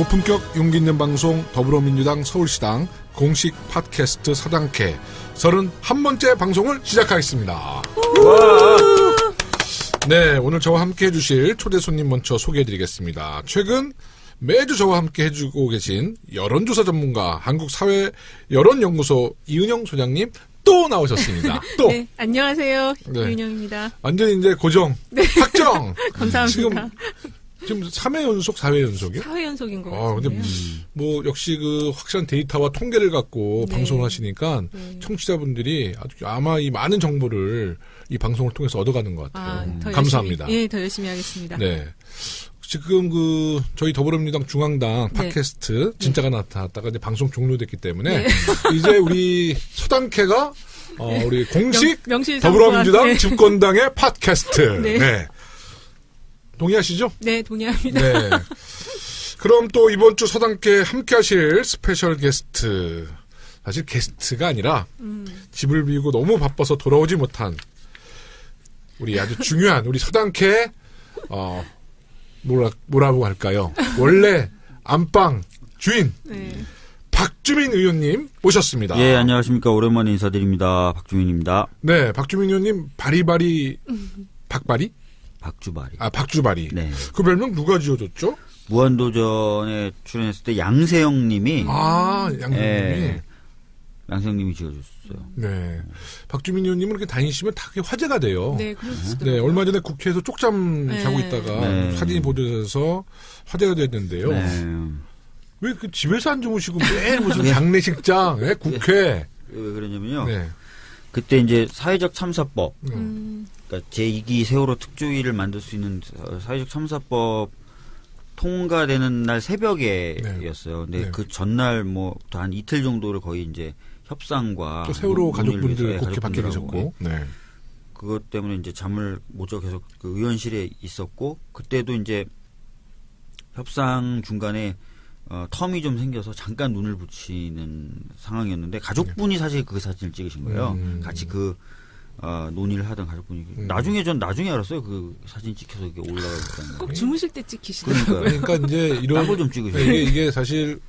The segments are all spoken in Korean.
고품격 용기 있는 방송 더불어민주당 서울시당 공식 팟캐스트 서당캐 31번째 방송을 시작하겠습니다. 네, 오늘 저와 함께 해주실 초대 손님 먼저 소개해드리겠습니다. 최근 매주 저와 함께 해주고 계신 여론조사 전문가 한국사회여론연구소 이은영 소장님 또 나오셨습니다. 또. 네, 안녕하세요. 네. 이은영입니다. 완전히 이제 고정. 네. 확정. 감사합니다. 지금 3회 연속, 4회 연속이요? 4회 연속인 것 같은데요. 근데 뭐 역시 그 확실한 데이터와 통계를 갖고 네. 방송을 하시니까 청취자분들이 아마 이 많은 정보를 이 방송을 통해서 얻어가는 것 같아요. 감사합니다. 예, 더 열심히 하겠습니다. 네. 지금 그 저희 더불어민주당 중앙당 팟캐스트 진짜가 나타났다가 이제 방송 종료됐기 때문에 이제 우리 서당캐가 우리 공식 더불어민주당 집권당의 팟캐스트. 네. 동의하시죠? 네, 동의합니다. 네. 그럼 또 이번 주 서당께 함께 하실 스페셜 게스트. 사실 게스트가 아니라 집을 비우고 너무 바빠서 돌아오지 못한 우리 아주 중요한 우리 서당께 뭐라고 할까요? 원래 안방 주인 박주민 의원님 모셨습니다. 예, 안녕하십니까. 오랜만에 인사드립니다. 박주민입니다. 네, 박주민 의원님 바리바리 박바리? 박주바리. 박주바리. 네. 그 별명 누가 지어줬죠? 무한도전에 출연했을 때 양세형 님이. 양세형 님이. 양세형 님이 지어줬어요. 네. 박주민 의원님은 이렇게 다니시면 다 화제가 돼요. 네, 그렇습니다. 네, 얼마 전에 국회에서 쪽잠 자고 있다가 사진이 보도돼서 화제가 됐는데요. 왜 그 집에서 안 주무시고 매일 무슨 장례식장, 국회. 왜 그러냐면요. 네. 그때 이제 사회적 참사법. 그러니까 제2기 세월호 특조위를 만들 수 있는 사회적 참사법 통과되는 날 새벽에였어요. 근데 그 전날 뭐 한 이틀 정도를 거의 이제 협상과 또 세월호 가족분들 국회 밖에 계셨고, 그것 때문에 이제 잠을 못 자고 계속 그 의원실에 있었고, 그때도 이제 협상 중간에 텀이 좀 생겨서 잠깐 눈을 붙이는 상황이었는데 가족분이 사실 그 사진을 찍으신 거예요. 같이 그 논의를 하던 가족분이. 전 나중에 알았어요. 그 사진 찍혀서 이게 올라가니까. 꼭 주무실 때 찍히시더라고요. 그러니까 이제 이런 걸 좀 찍으셔요. 이게 사실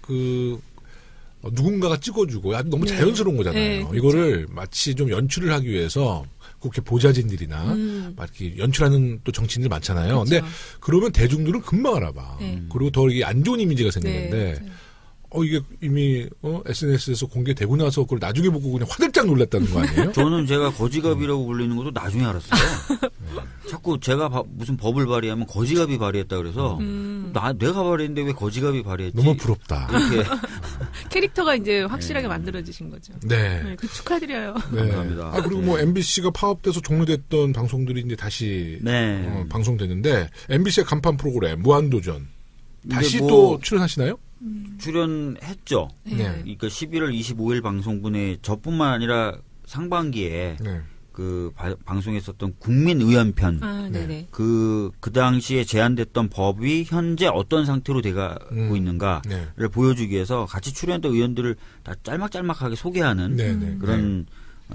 누군가가 찍어주고 너무 자연스러운 거잖아요. 이거를 마치 좀 연출을 하기 위해서 국회 보좌진들이나 막 이렇게 연출하는 또 정치인들 많잖아요. 그렇죠. 근데 그러면 대중들은 금방 알아봐. 그리고 더 이게 안 좋은 이미지가 생기는데. 이게 이미 SNS에서 공개되고 나서 그걸 나중에 보고 그냥 화들짝 놀랐다는 거 아니에요? 저는 제가 거지갑이라고 불리는 것도 나중에 알았어요. 자꾸 제가 무슨 법을 발의하면 거지갑이 발의했다 그래서 내가 발의했는데 왜 거지갑이 발의했지? 너무 부럽다. 이렇게 캐릭터가 이제 확실하게 만들어지신 거죠. 네. 그 축하드려요. 네. 감사합니다. 그리고 뭐 MBC가 파업돼서 종료됐던 방송들이 이제 다시 방송되는데 MBC의 간판 프로그램 무한도전 다시 또 출연하시나요? 출연했죠. 그러니까 11월 25일 방송분에 저뿐만 아니라 상반기에 그 방송했었던 국민의원편 그 당시에 제안됐던 법이 현재 어떤 상태로 돼가고 있는가를 보여주기 위해서 같이 출연했던 의원들을 다 짤막짤막하게 소개하는 그런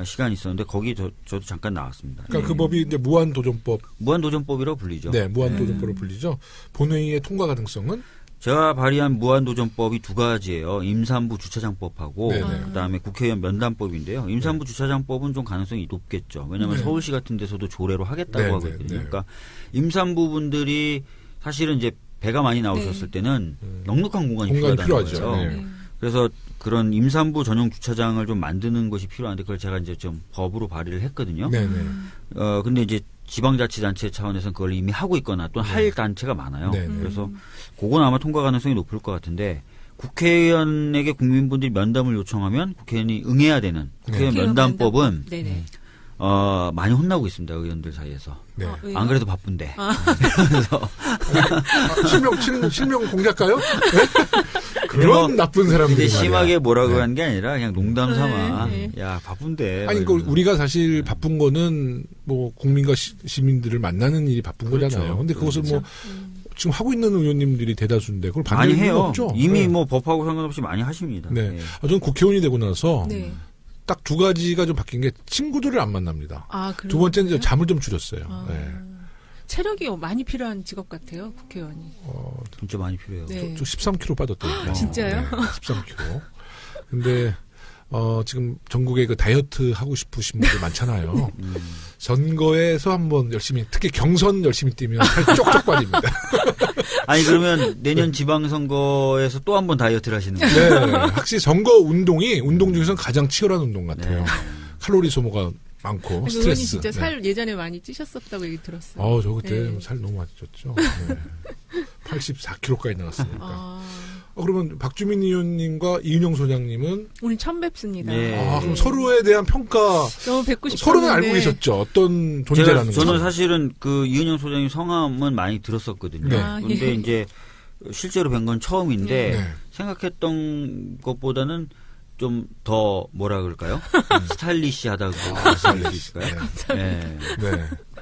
시간이 있었는데 거기 저도 잠깐 나왔습니다. 그러니까 그 법이 이제 무한도전법이라고 불리죠. 네, 무한도전법으로 불리죠. 본회의의 통과 가능성은? 제가 발의한 무한도전법이 두 가지예요. 임산부 주차장법하고 그다음에 국회의원 면담법인데요. 임산부 주차장법은 좀 가능성이 높겠죠. 왜냐하면 서울시 같은 데서도 조례로 하겠다고 하거든요. 그러니까 임산부분들이 사실은 이제 배가 많이 나오셨을 때는 넉넉한 공간이 필요하죠. 그래서 그런 임산부 전용 주차장을 좀 만드는 것이 필요한데 그걸 제가 이제 좀 법으로 발의를 했거든요. 근데 이제 지방자치단체 차원에서는 그걸 이미 하고 있거나 또는 할 단체가 많아요. 그래서 그건 아마 통과 가능성이 높을 것 같은데 국회의원에게 국민분들이 면담을 요청하면 국회의원이 응해야 되는 국회의원 면담법은 많이 혼나고 있습니다. 의원들 사이에서. 안 그래도 바쁜데. 그래서 실명 공작가요? 그런 나쁜 사람들이 근데 심하게 뭐라고 하는 게 아니라 그냥 농담 삼아. 야 바쁜데. 아니 우리가 사실 바쁜 거는 뭐 국민과 시민들을 만나는 일이 바쁜 거잖아요. 근데 그것을 뭐 지금 하고 있는 의원님들이 대다수인데 그걸 많이 해요. 없죠? 이미 뭐 법하고 상관없이 많이 하십니다. 저는 국회의원이 되고 나서 딱 두 가지가 좀 바뀐 게 친구들을 안 만납니다. 두 번째는 이제 잠을 좀 줄였어요. 체력이 많이 필요한 직업 같아요, 국회의원이. 진짜 많이 필요해요. 네. 저 13kg 빠졌대요. 진짜요? 네, 13kg. 근데 지금 전국에 그 다이어트 하고 싶으신 분들 많잖아요. 선거에서 한번 열심히, 특히 경선 열심히 뛰면 살 쪽쪽 빠집니다. 아니, 그러면 내년 지방선거에서 또 한 번 다이어트를 하시는 거예요? 네. 확실히 선거 운동이 운동 중에서는 가장 치열한 운동 같아요. 네. 칼로리 소모가 많고, 스트레스. 의원이 진짜 네. 살 예전에 많이 찌셨었다고 얘기 들었어요. 저 그때 네. 살 너무 많이 쪘죠. 네. 84kg까지 나갔으니까. 그러면 박주민 의원님과 이윤영 소장님은 오늘 처음 뵙습니다. 네. 그럼 서로에 대한 평가 너무 뵙고 싶었는데 서로는 알고 계셨죠. 어떤 존재라는 거. 저는 사실은 그 이은영 소장님 성함은 많이 들었었거든요. 네. 근데 이제 실제로 뵌 건 처음인데 네. 생각했던 것보다는 좀 더 뭐라 그럴까요? 스타일리시하다고 말씀드릴 수 있을까요? 네.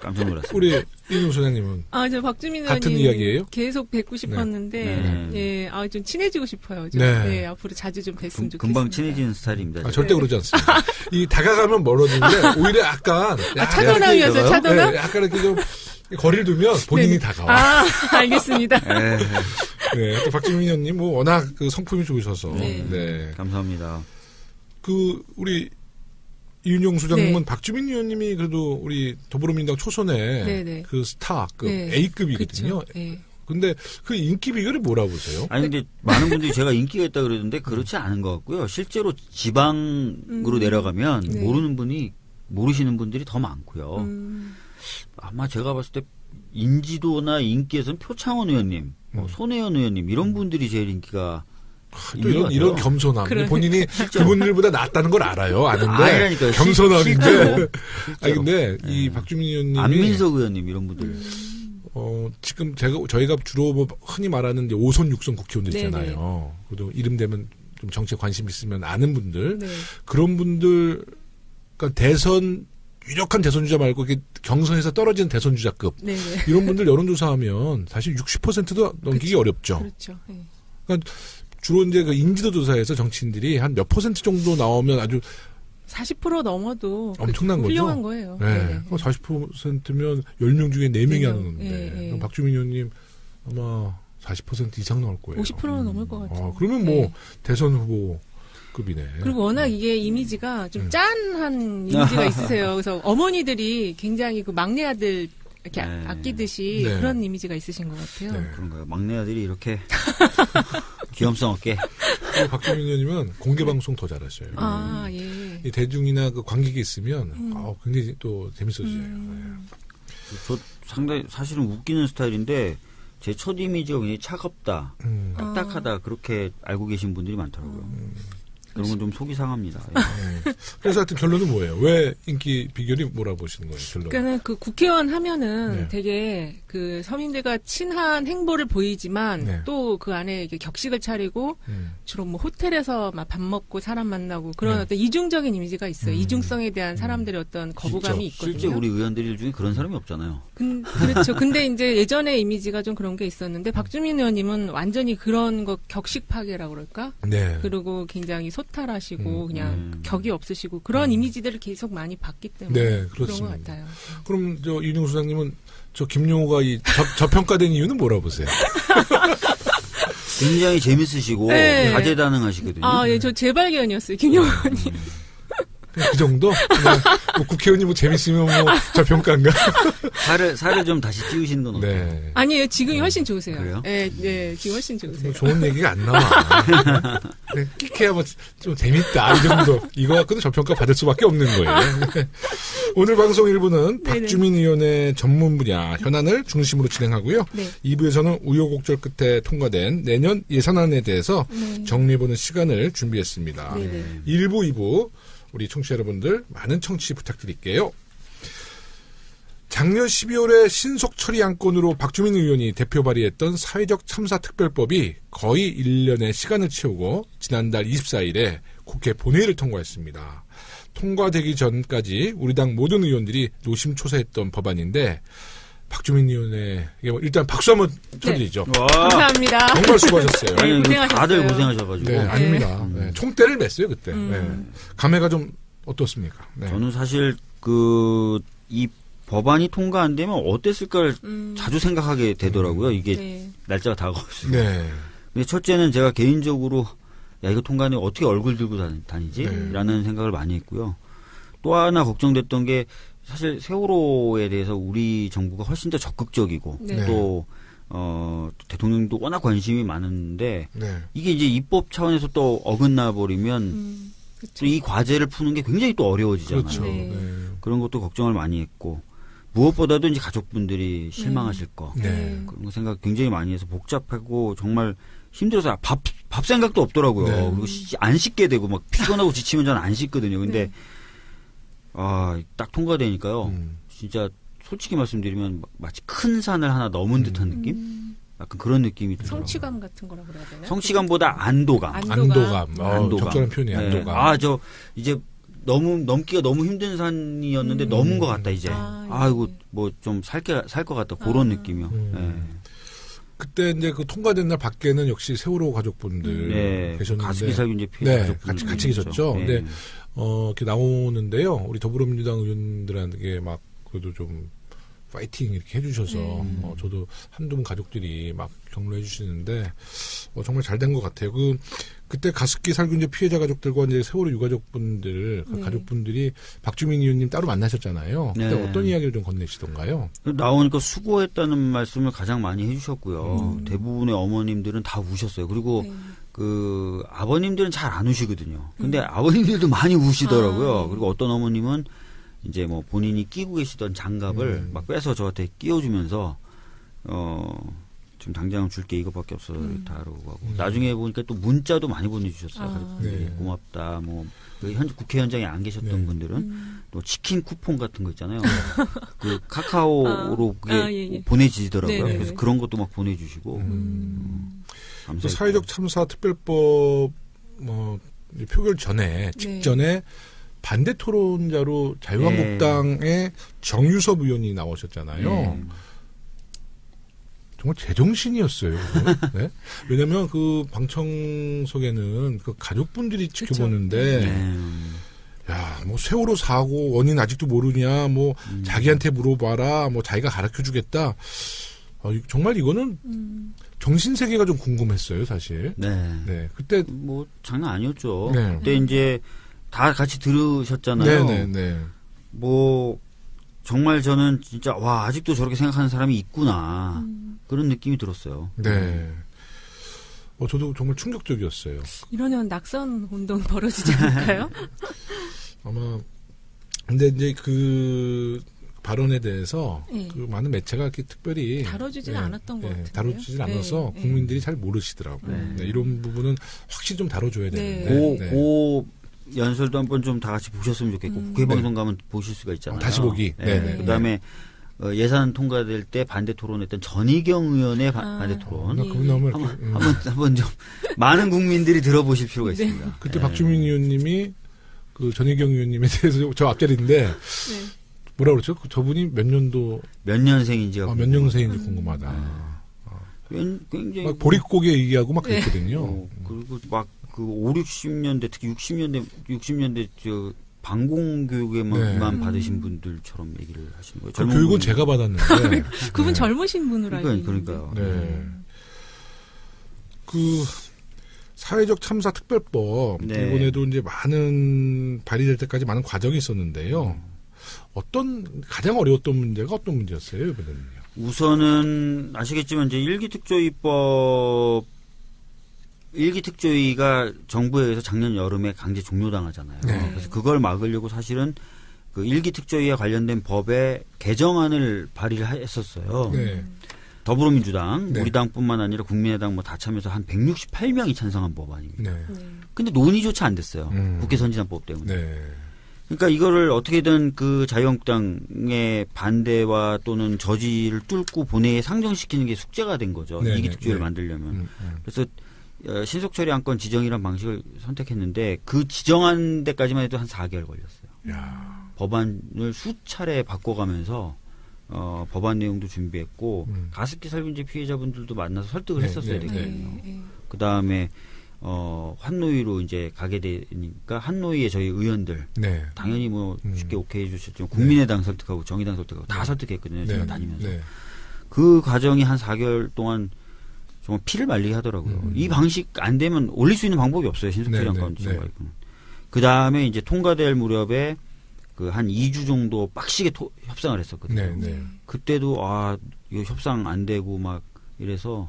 깜짝 놀랐습니다. 우리 이윤영 소장님은 저 박주민 같은 의원님 이야기예요? 계속 뵙고 싶었는데 네. 좀 친해지고 싶어요. 좀. 네. 네, 앞으로 자주 좀 뵀으면 좋겠습니다. 금방 친해지는 스타일입니다. 절대 그러지 않습니다. 이 다가가면 멀어지는데 오히려 약간 차도남이었어요. 차도남? 네, 약간 이렇게 좀 거리를 두면 본인이 네. 다가와. 알겠습니다. 네, 또 박주민 의원님 뭐 워낙 그 성품이 좋으셔서. 네. 네. 감사합니다. 우리 이윤용 소장님은 네. 박주민 의원님이 그래도 우리 더불어민주당 초선의 네. 그 스타, 그 네. A급이거든요. 그쵸. 네. 근데 그 인기 비결이 뭐라고 보세요? 아니 근데 많은 분들이 제가 인기가 있다 그러는데 그렇지 않은 것 같고요. 실제로 지방으로 내려가면 네. 모르시는 분들이 더 많고요. 아마 제가 봤을 때 인지도나 인기에서는 표창원 의원님, 손혜원 의원님 이런 분들이 제일 인기가 또 이런 겸손함. 그러네. 본인이 그분들보다 낫다는 걸 알아요. 아는데. 아니라니까요. 겸손함인데. 실제로. 근데 이 박주민 의원님이. 안민석 의원님 이런 분들. 지금 저희가 주로 뭐 흔히 말하는 이제 5선, 6선 국회의원들 있잖아요. 그래도 이름 되면 좀 정치에 관심 있으면 아는 분들. 네. 그런 분들, 그러니까 유력한 대선주자 말고 이렇게 경선에서 떨어지는 대선주자급. 네네. 이런 분들 여론조사하면 사실 60%도 넘기기 어렵죠. 그렇죠. 네. 그러니까 주로 이제 그 인지도 조사에서 정치인들이 한 몇 퍼센트 정도 나오면 아주 40% 넘어도 엄청난 거죠. 훌륭한 거예요. 네. 40%면 10명 중에 4명이 하는 건데. 네. 박주민 의원님 아마 40% 이상 나올 거예요. 50%는 넘을 것 같아요. 그러면 뭐 대선 후보급이네. 그리고 워낙 이게 이미지가 좀 짠한 이미지가 있으세요. 그래서 어머니들이 굉장히 그 막내 아들 이렇게 아끼듯이 그런 이미지가 있으신 것 같아요. 네. 그런가요? 막내 아들이 이렇게 귀염성 없게. 박주민 의원님은 공개 방송 더 잘하셔요. 예. 이 대중이나 그 관객이 있으면 굉장히 또 재밌어져요. 저 상당히 사실은 웃기는 스타일인데 제 첫 이미지가 굉장히 차갑다, 딱딱하다 그렇게 알고 계신 분들이 많더라고요. 그런 건 좀 속이 상합니다. 그래서 하여튼 결론은 뭐예요? 왜 인기 비결이 뭐라고 보시는 거예요? 결론. 그러니까 그 국회의원 하면은 되게 그 서민들과 친한 행보를 보이지만 또 그 안에 이렇게 격식을 차리고 주로 뭐 호텔에서 막 밥 먹고 사람 만나고 그런 어떤 이중적인 이미지가 있어요. 이중성에 대한 사람들의 어떤 거부감이 있거든요. 실제 우리 의원들 중에 그런 사람이 없잖아요. 그렇죠. 근데 이제 예전의 이미지가 좀 그런 게 있었는데 박주민 의원님은 완전히 그런 거 격식 파괴라고 그럴까? 네. 그리고 굉장히 소탈하시고 그냥 격이 없으시고 그런 이미지들을 계속 많이 봤기 때문에 네, 그런 그렇습니다. 것 같아요. 그럼 이윤용 소장님은 저 김용호가 이 저평가된 이유는 뭐라고 보세요? 굉장히 재밌으시고 네. 다재다능하시거든요. 예, 저 재발견이었어요, 김용호 의원님. 그 정도? 그냥 뭐 국회의원이 뭐 재밌으면 뭐 저평가인가? 살을 좀 다시 찌우시는 건 어때요? 네. 아니에요, 지금이 훨씬 좋으세요. 그래요? 네, 지금 훨씬 좋으세요. 뭐 좋은 얘기가 안 나와. 끽해야 뭐 좀 재밌다 이 정도. 이거 갖고도 저평가 받을 수밖에 없는 거예요. 오늘 방송 1부는 박주민 의원의 전문 분야 현안을 중심으로 진행하고요. 2부에서는 우여곡절 끝에 통과된 내년 예산안에 대해서 정리해보는 시간을 준비했습니다. 1부, 2부 우리 청취자 여러분들 많은 청취 부탁드릴게요. 작년 12월에 신속 처리 안건으로 박주민 의원이 대표 발의했던 사회적 참사 특별법이 거의 1년의 시간을 채우고 지난달 24일에 국회 본회의를 통과했습니다. 통과되기 전까지 우리 당 모든 의원들이 노심초사했던 법안인데 박주민 의원의 일단 박수 한번 쳐드리죠. 감사합니다. 정말 수고하셨어요. 네, 고생하셨어요. 다들 고생하셔가지고. 네, 아닙니다. 네, 총대를 맸어요 그때. 네. 감회가 좀 어떻습니까? 네. 저는 사실 이 법안이 통과 안 되면 어땠을까를 자주 생각하게 되더라고요. 이게 네. 날짜가 다가올수록. 네. 근데 첫째는 제가 개인적으로 야 이거 통과하면 어떻게 얼굴 들고 다니지? 네. 라는 생각을 많이 했고요. 또 하나 걱정됐던 게 사실 세월호에 대해서 우리 정부가 훨씬 더 적극적이고 네. 또 대통령도 워낙 관심이 많은데 네. 이게 이제 입법 차원에서 또 어긋나 버리면 또 이 과제를 푸는 게 굉장히 또 어려워지잖아요. 그렇죠. 네. 네. 그런 것도 걱정을 많이 했고 무엇보다도 이제 가족분들이 실망하실 거 네. 그런 거 생각 굉장히 많이 해서 복잡하고 정말 힘들어서 밥 생각도 없더라고요. 네. 그리고 안 씻게 되고 막 피곤하고 지치면 저는 안 씻거든요. 근데 딱 통과되니까요. 진짜 솔직히 말씀드리면 마치 큰 산을 하나 넘은 듯한 느낌? 약간 그런 느낌이 들어요. 성취감 같은 거라고 그래야 되나요? 성취감보다 안도감. 안도감. 적절한 표현이에요. 네. 안도감. 저 이제 넘기가 너무 힘든 산이었는데 넘은 것 같다 이제. 아이고 뭐 좀 살 것 같다 그런 느낌이요. 네. 그때 이제 그 통과된 날 밖에는 역시 세월호 가족분들 계셨는데 가습기 살균제 피해 가족분들 같이 계셨죠. 네. 근데 이렇게 나오는데요. 우리 더불어민주당 의원들한테 막 그래도 좀 파이팅 이렇게 해주셔서 저도 한두 분 가족들이 막 격려해 주시는데 정말 잘 된 것 같아요. 그때 가습기 살균제 피해자 가족들과 이제 세월호 유가족분들 가족분들이 박주민 의원님 따로 만나셨잖아요. 그때 어떤 이야기를 좀 건네시던가요? 나오니까 수고했다는 말씀을 가장 많이 해주셨고요. 대부분의 어머님들은 다 우셨어요. 그리고 그 아버님들은 잘 안 우시거든요. 근데 아버님들도 많이 우시더라고요. 그리고 어떤 어머님은 이제 뭐 본인이 끼고 계시던 장갑을 막 빼서 저한테 끼워주면서 지금 당장 줄게 이거밖에 없어 다루고 하고 나중에 보니까 또 문자도 많이 보내주셨어요. 고맙다. 뭐 국회 현장에 안 계셨던 분들은 또 치킨 쿠폰 같은 거 있잖아요. 그 카카오로 그게 보내지더라고요. 그래서 그런 것도 막 보내주시고. 또 사회적 참사 특별법 표결 전에 직전에 반대 토론자로 자유한국당의 정유섭 의원이 나오셨잖아요. 정말 제정신이었어요. 네? 왜냐하면 그 방청석에는 그 가족분들이 지켜보는데, 야, 뭐 세월호 사고 원인 아직도 모르냐, 뭐 자기한테 물어봐라, 뭐 자기가 가르쳐주겠다. 정말 이거는 정신 세계가 좀 궁금했어요, 사실. 네. 그때 뭐 장난 아니었죠. 네. 그때 이제 다 같이 들으셨잖아요. 네. 뭐 정말 저는 진짜 와 아직도 저렇게 생각하는 사람이 있구나 그런 느낌이 들었어요. 네. 저도 정말 충격적이었어요. 이러면 낙선 운동 벌어지지 않을까요? 아마 근데 이제 그 발언에 대해서 그 많은 매체가 이렇게 특별히 다뤄주지는 않았던 것 같아요. 다뤄주질 않아서 국민들이 잘 모르시더라고요. 이런 부분은 확실히 좀 다뤄줘야 되는데. 그 연설도 한번 좀 다 같이 보셨으면 좋겠고 국회방송 가면 보실 수가 있잖아요. 다시 보기. 그다음에 예산 통과될 때 반대 토론했던 전희경 의원의 반대 토론. 한번 좀 많은 국민들이 들어보실 필요가 있습니다. 그때 박주민 의원님이 그 전희경 의원님에 대해서 저 앞자리인데 뭐라 그랬죠? 저분이 몇 년생인지가 몇 년생인지 궁금하다. 굉장히 막 보릿고개 얘기하고 막 그랬거든요. 그리고 막 그 60년대 특히 60년대 저 방공교육에만 받으신 분들처럼 얘기를 하시는 거예요. 그 교육은 제가 받았는데 그분 젊으신 분으로 알고 있는데. 그러니까요. 그 사회적 참사 특별법 이번에도 이제 많은 발의될 때까지 많은 과정이 있었는데요. 가장 어려웠던 문제가 어떤 문제였어요, 이번에는요? 우선은 아시겠지만 이제 일기 특조위가 정부에 의해서 작년 여름에 강제 종료당하잖아요. 그래서 그걸 막으려고 사실은 그 일기 특조위와 관련된 법의 개정안을 발의를 했었어요. 더불어민주당, 우리 당뿐만 아니라 국민의당 뭐 다 참여해서 한 168명이 찬성한 법안입니다. 근데 논의조차 안 됐어요. 국회 선진화법 때문에. 그러니까 이거를 어떻게든 그 자유한국당의 반대와 또는 저지를 뚫고 본회의에 상정시키는 게 숙제가 된 거죠. 일기 특조위를 만들려면. 그래서 신속처리 안건 지정이라는 방식을 선택했는데 그 지정한 데까지만 해도 한 4개월 걸렸어요. 법안을 수차례 바꿔가면서 법안 내용도 준비했고 가습기 살균제 피해자분들도 만나서 설득을 했었어야 되거든요. 그다음에 환노위로 이제 가게 되니까 환노위에 저희 의원들 네. 당연히 뭐 쉽게 오케이 해주셨죠. 국민의당 설득하고 정의당 설득하고 다 설득했거든요. 제가 다니면서. 그 과정이 한 4개월 동안 정말 피를 말리게 하더라고요. 이 방식 안 되면 올릴 수 있는 방법이 없어요. 신속제랑 가운데. 그 다음에 이제 통과될 무렵에 그 한 2주 정도 빡시게 협상을 했었거든요. 그때도 이거 협상 안 되고 막 이래서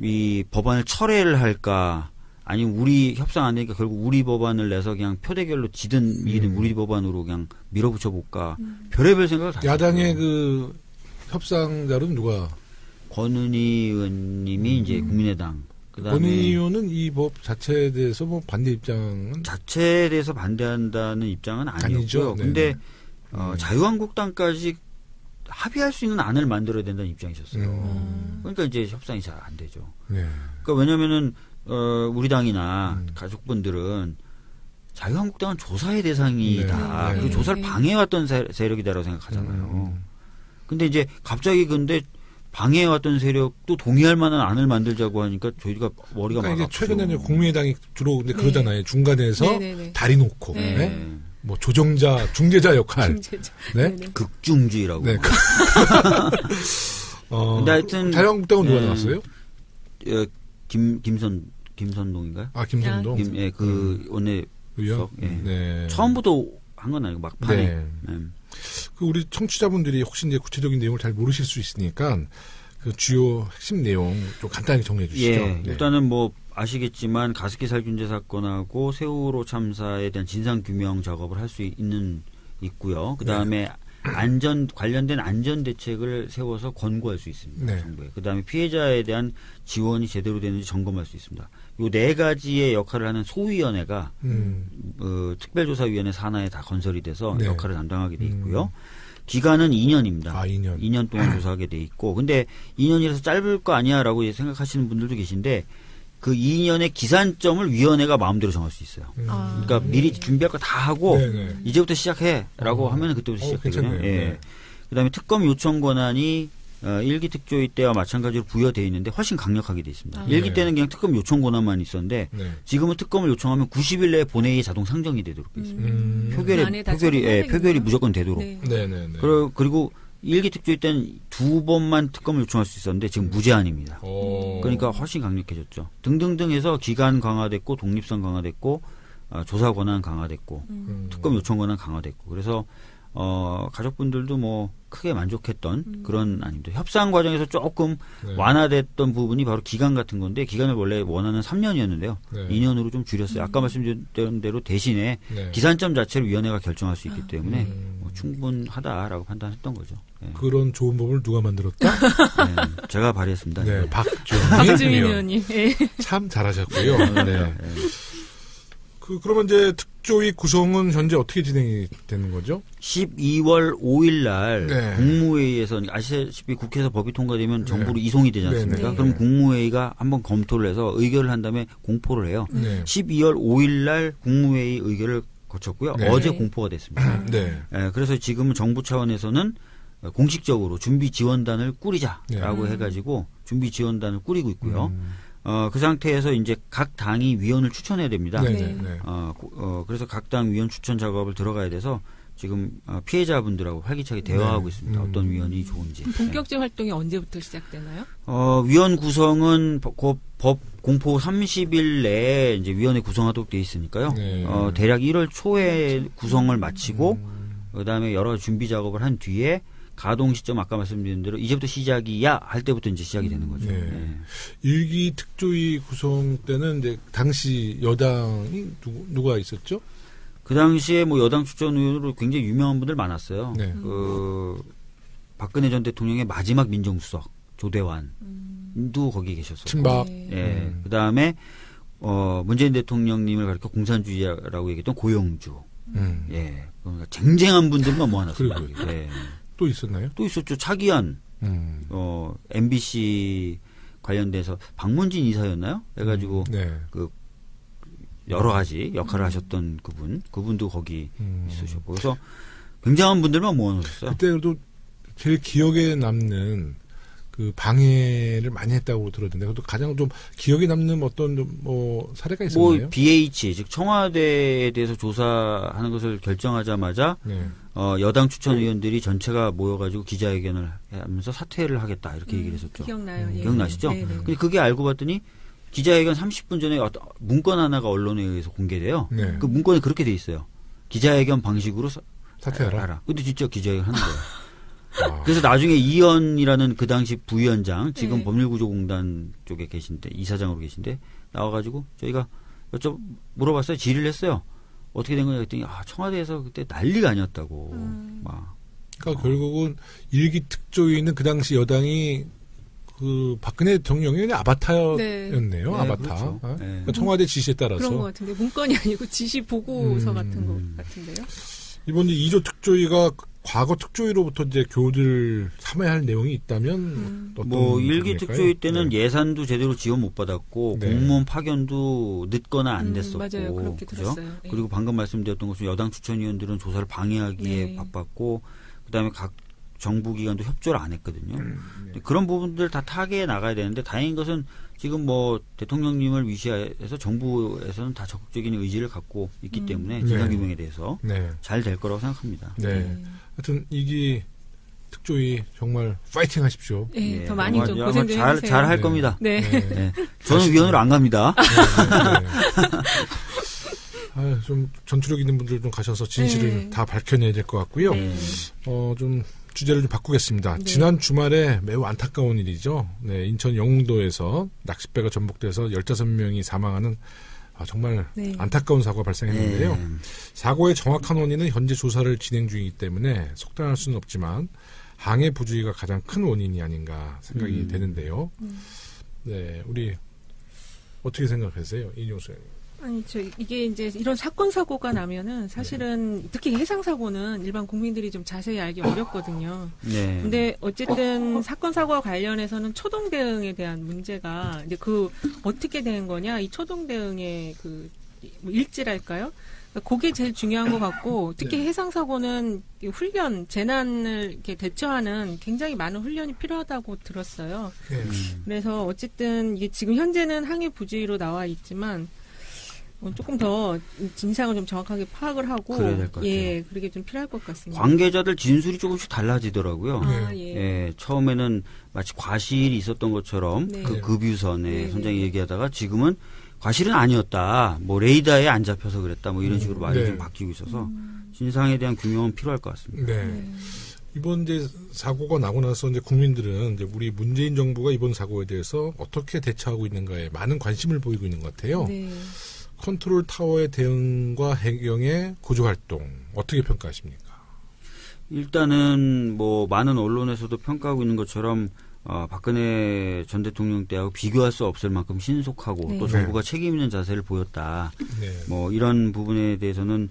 이 법안을 철회를 할까 아니면 우리 협상 안 되니까 결국 우리 법안을 내서 그냥 표대결로 지든 이기든 우리 법안으로 그냥 밀어붙여 볼까 별의별 생각을 다 야당의 했어요. 그 협상자는 누가? 권은희 의원님이 이제 국민의당. 그다음에 권은희 의원은 이 법 자체에 대해서 뭐 반대 입장은 자체에 대해서 반대한다는 입장은 아니었고요. 근데 자유한국당까지 합의할 수 있는 안을 만들어야 된다는 입장이셨어요. 그러니까 이제 협상이 잘 안 되죠. 그러니까 왜냐면은 우리 당이나 가족분들은 자유한국당은 조사의 대상이다. 그리고 조사를 방해해왔던 세력이다라고 생각하잖아요. 근데 이제 갑자기 방해해왔던 세력도 동의할 만한 안을 만들자고 하니까 저희가 머리가 막 아프죠. 최근에는 국민의당이 주로 근데 그러잖아요. 중간에서 다리 놓고 뭐 조정자, 중재자 역할. 극중주의라고. 근데 하여튼 자유한국당은 누가 나왔어요? 김선동인가요? 김선동. 그 원내 의원. 처음부터 한 건 아니고 막판에. 그 우리 청취자분들이 혹시 이제 구체적인 내용을 잘 모르실 수 있으니까 그 주요 핵심 내용 좀 간단하게 정리해 주시죠. 일단은 뭐 아시겠지만 가습기 살균제 사건하고 세월호 참사에 대한 진상 규명 작업을 할 수 있고요. 그 다음에 관련된 안전 대책을 세워서 권고할 수 있습니다. 정부에. 그 다음에 피해자에 대한 지원이 제대로 되는지 점검할 수 있습니다. 요 4가지의 역할을 하는 소위원회가 특별조사위원회 산하에 다 건설이 돼서 역할을 담당하게 돼 있고요. 기간은 2년입니다. 2년 동안 조사하게 돼 있고, 근데 2년이라서 짧을 거 아니야라고 생각하시는 분들도 계신데 그 2년의 기산점을 위원회가 마음대로 정할 수 있어요. 그러니까 미리 준비할 거 다 하고 이제부터 시작해라고 하면 그때부터 시작되거든요. 그다음에 특검 요청 권한이 1기 특조위 때와 마찬가지로 부여되어 있는데 훨씬 강력하게 되어 있습니다. 1기 때는 그냥 특검 요청 권한만 있었는데 지금은 특검을 요청하면 90일 내에 본회의에 자동 상정이 되도록 되어 있습니다. 표결이 무조건 되도록. 그리고 1기 특조위 때는 2번만 특검을 요청할 수 있었는데 지금 무제한입니다. 그러니까 훨씬 강력해졌죠. 등등등 해서 기간 강화됐고 독립성 강화됐고 조사 권한 강화됐고 특검 요청 권한 강화됐고 그래서 가족분들도 뭐 크게 만족했던 그런 안입니다. 협상 과정에서 조금 완화됐던 부분이 바로 기간 같은 건데 기간을 원래 원하는 3년이었는데요. 2년으로 좀 줄였어요. 아까 말씀드린 대로 대신에 기산점 자체를 위원회가 결정할 수 있기 때문에 뭐 충분하다라고 판단했던 거죠. 그런 좋은 법을 누가 만들었다? 제가 발의했습니다. 박주민 의원님. 참 잘하셨고요. 그러면 이제 특조위 구성은 현재 어떻게 진행이 되는 거죠? 12월 5일 날 국무회의에서 아시다시피 국회에서 법이 통과되면 정부로 이송이 되지 않습니까? 그럼 국무회의가 한번 검토를 해서 의결을 한 다음에 공포를 해요. 12월 5일 날 국무회의 의결을 거쳤고요. 어제 공포가 됐습니다. 그래서 지금 정부 차원에서는 공식적으로 준비 지원단을 꾸리자라고 해가지고 준비 지원단을 꾸리고 있고요. 그 상태에서 이제 각 당이 위원을 추천해야 됩니다. 그래서 각 당 위원 추천 작업을 들어가야 돼서 지금 피해자분들하고 활기차게 대화하고 있습니다. 어떤 위원이 좋은지. 본격적 활동이 언제부터 시작되나요? 위원 구성은 법 공포 30일 내에 이제 위원회 구성하도록 돼 있으니까요. 대략 1월 초에 구성을 마치고 그다음에 여러 준비 작업을 한 뒤에 가동 시점 아까 말씀드린 대로 이제부터 시작이야 할 때부터 이제 시작이 되는 거죠. 1기 특조위 구성 때는 이제 당시 여당이 누가 있었죠? 그 당시에 뭐 여당 추천 의원으로 굉장히 유명한 분들 많았어요. 박근혜 전 대통령의 마지막 민정수석 조대환도 거기 계셨었고. 친박. 그 다음에 문재인 대통령님을 가리켜 공산주의자라고 얘기했던 고영주. 그러니까 쟁쟁한 분들만 모아놨습니다. 또 있었나요? 또 있었죠. 차기현, MBC 관련돼서 박문진 이사였나요? 해가지고 그 여러 가지 역할을 하셨던 그분도 거기 있으셨고 그래서 굉장한 분들만 모아놓으셨어요. 그때도 제일 기억에 남는 그 방해를 많이 했다고 들었는데 그것도 가장 좀 기억에 남는 어떤 뭐 사례가 있었나요? 뭐 BH 즉 청와대에 대해서 조사하는 것을 결정하자마자 여당 추천 의원들이 전체가 모여가지고 기자회견을 하면서 사퇴를 하겠다 이렇게 얘기를 했었죠. 기억나요. 예. 기억나시죠? 근데 그게 알고 봤더니 기자회견 30분 전에 어떤 문건 하나가 언론에 의해서 공개돼요. 그 문건에 그렇게 돼 있어요. 기자회견 방식으로 사퇴하라. 근데 진짜 기자회견 하는 거예요. 그래서 나중에 이현이라는 그 당시 부위원장, 지금 법률구조공단 쪽에 계신데, 이사장으로 계신데, 나와가지고 저희가 물어봤어요. 질의를 했어요. 어떻게 된 거냐 했더니, 청와대에서 그때 난리가 아니었다고. 그러니까 결국은 일기 특조위는 그 당시 여당이 그 박근혜 대통령의 아바타였네요. 아바타. 그렇죠. 그러니까 청와대 지시에 따라서. 그런 것 같은데 문건이 아니고 지시 보고서 같은 것 같은데요. 이번 2조 특조위가 과거 특조위로부터 이제 교훈을 삼아야 할 내용이 있다면 어떤 뭐 일기 특조위 때는 예산도 제대로 지원 못 받았고 공무원 파견도 늦거나 안 됐었고 맞아요. 그렇게 그죠? 들었어요. 그리고 방금 말씀드렸던 것처럼 여당 추천위원들은 조사를 방해하기에 바빴고 그다음에 각 정부 기관도 협조를 안 했거든요. 그런 부분들 다 타개해 나가야 되는데 다행인 것은 지금 뭐 대통령님을 위시해서 정부에서는 다 적극적인 의지를 갖고 있기 때문에 진상규명에 대해서 잘 될 거라고 생각합니다. 하여튼 이기 특조위 정말 파이팅 하십시오. 네, 더 많이 좀 고생 좀 해주세요. 잘 할 겁니다. 저는 위원으로 안 갑니다. 좀 전투력 있는 분들 좀 가셔서 진실을 다 밝혀내야 될 것 같고요. 좀 주제를 좀 바꾸겠습니다. 지난 주말에 매우 안타까운 일이죠. 인천 영흥도에서 낚싯배가 전복돼서 15명이 사망하는 정말 안타까운 사고가 발생했는데요. 사고의 정확한 원인은 현재 조사를 진행 중이기 때문에 속단할 수는 없지만 항해 부주의가 가장 큰 원인이 아닌가 생각이 되는데요. 우리 어떻게 생각하세요? 이용수 의원님. 아니, 이게 이제 이런 사건, 사고가 나면은 사실은 특히 해상사고는 일반 국민들이 좀 자세히 알기 어렵거든요. 근데 어쨌든 사건, 사고와 관련해서는 초동 대응에 대한 문제가 이제 어떻게 된 거냐, 이 초동 대응의 일지랄까요? 그게 제일 중요한 것 같고, 특히 해상사고는 훈련, 재난을 이렇게 대처하는 굉장히 많은 훈련이 필요하다고 들었어요. 그래서 어쨌든 이게 지금 현재는 항해 부주의로 나와 있지만, 조금 더 진상을 좀 정확하게 파악을 하고 그래야 될 것 같아요. 그러게 좀 필요할 것 같습니다. 관계자들 진술이 조금씩 달라지더라고요. 처음에는 마치 과실이 있었던 것처럼 그 급유선에 선장이 얘기하다가 지금은 과실은 아니었다. 뭐 레이더에 안 잡혀서 그랬다. 뭐 이런 식으로 말이 좀 바뀌고 있어서 진상에 대한 규명은 필요할 것 같습니다. 이번 이제 사고가 나고 나서 이제 국민들은 이제 우리 문재인 정부가 이번 사고에 대해서 어떻게 대처하고 있는가에 많은 관심을 보이고 있는 것 같아요. 컨트롤 타워의 대응과 해경의 구조 활동 어떻게 평가하십니까? 일단은 뭐 많은 언론에서도 평가하고 있는 것처럼 박근혜 전 대통령 때하고 비교할 수 없을 만큼 신속하고 또 정부가 책임 있는 자세를 보였다. 뭐 이런 부분에 대해서는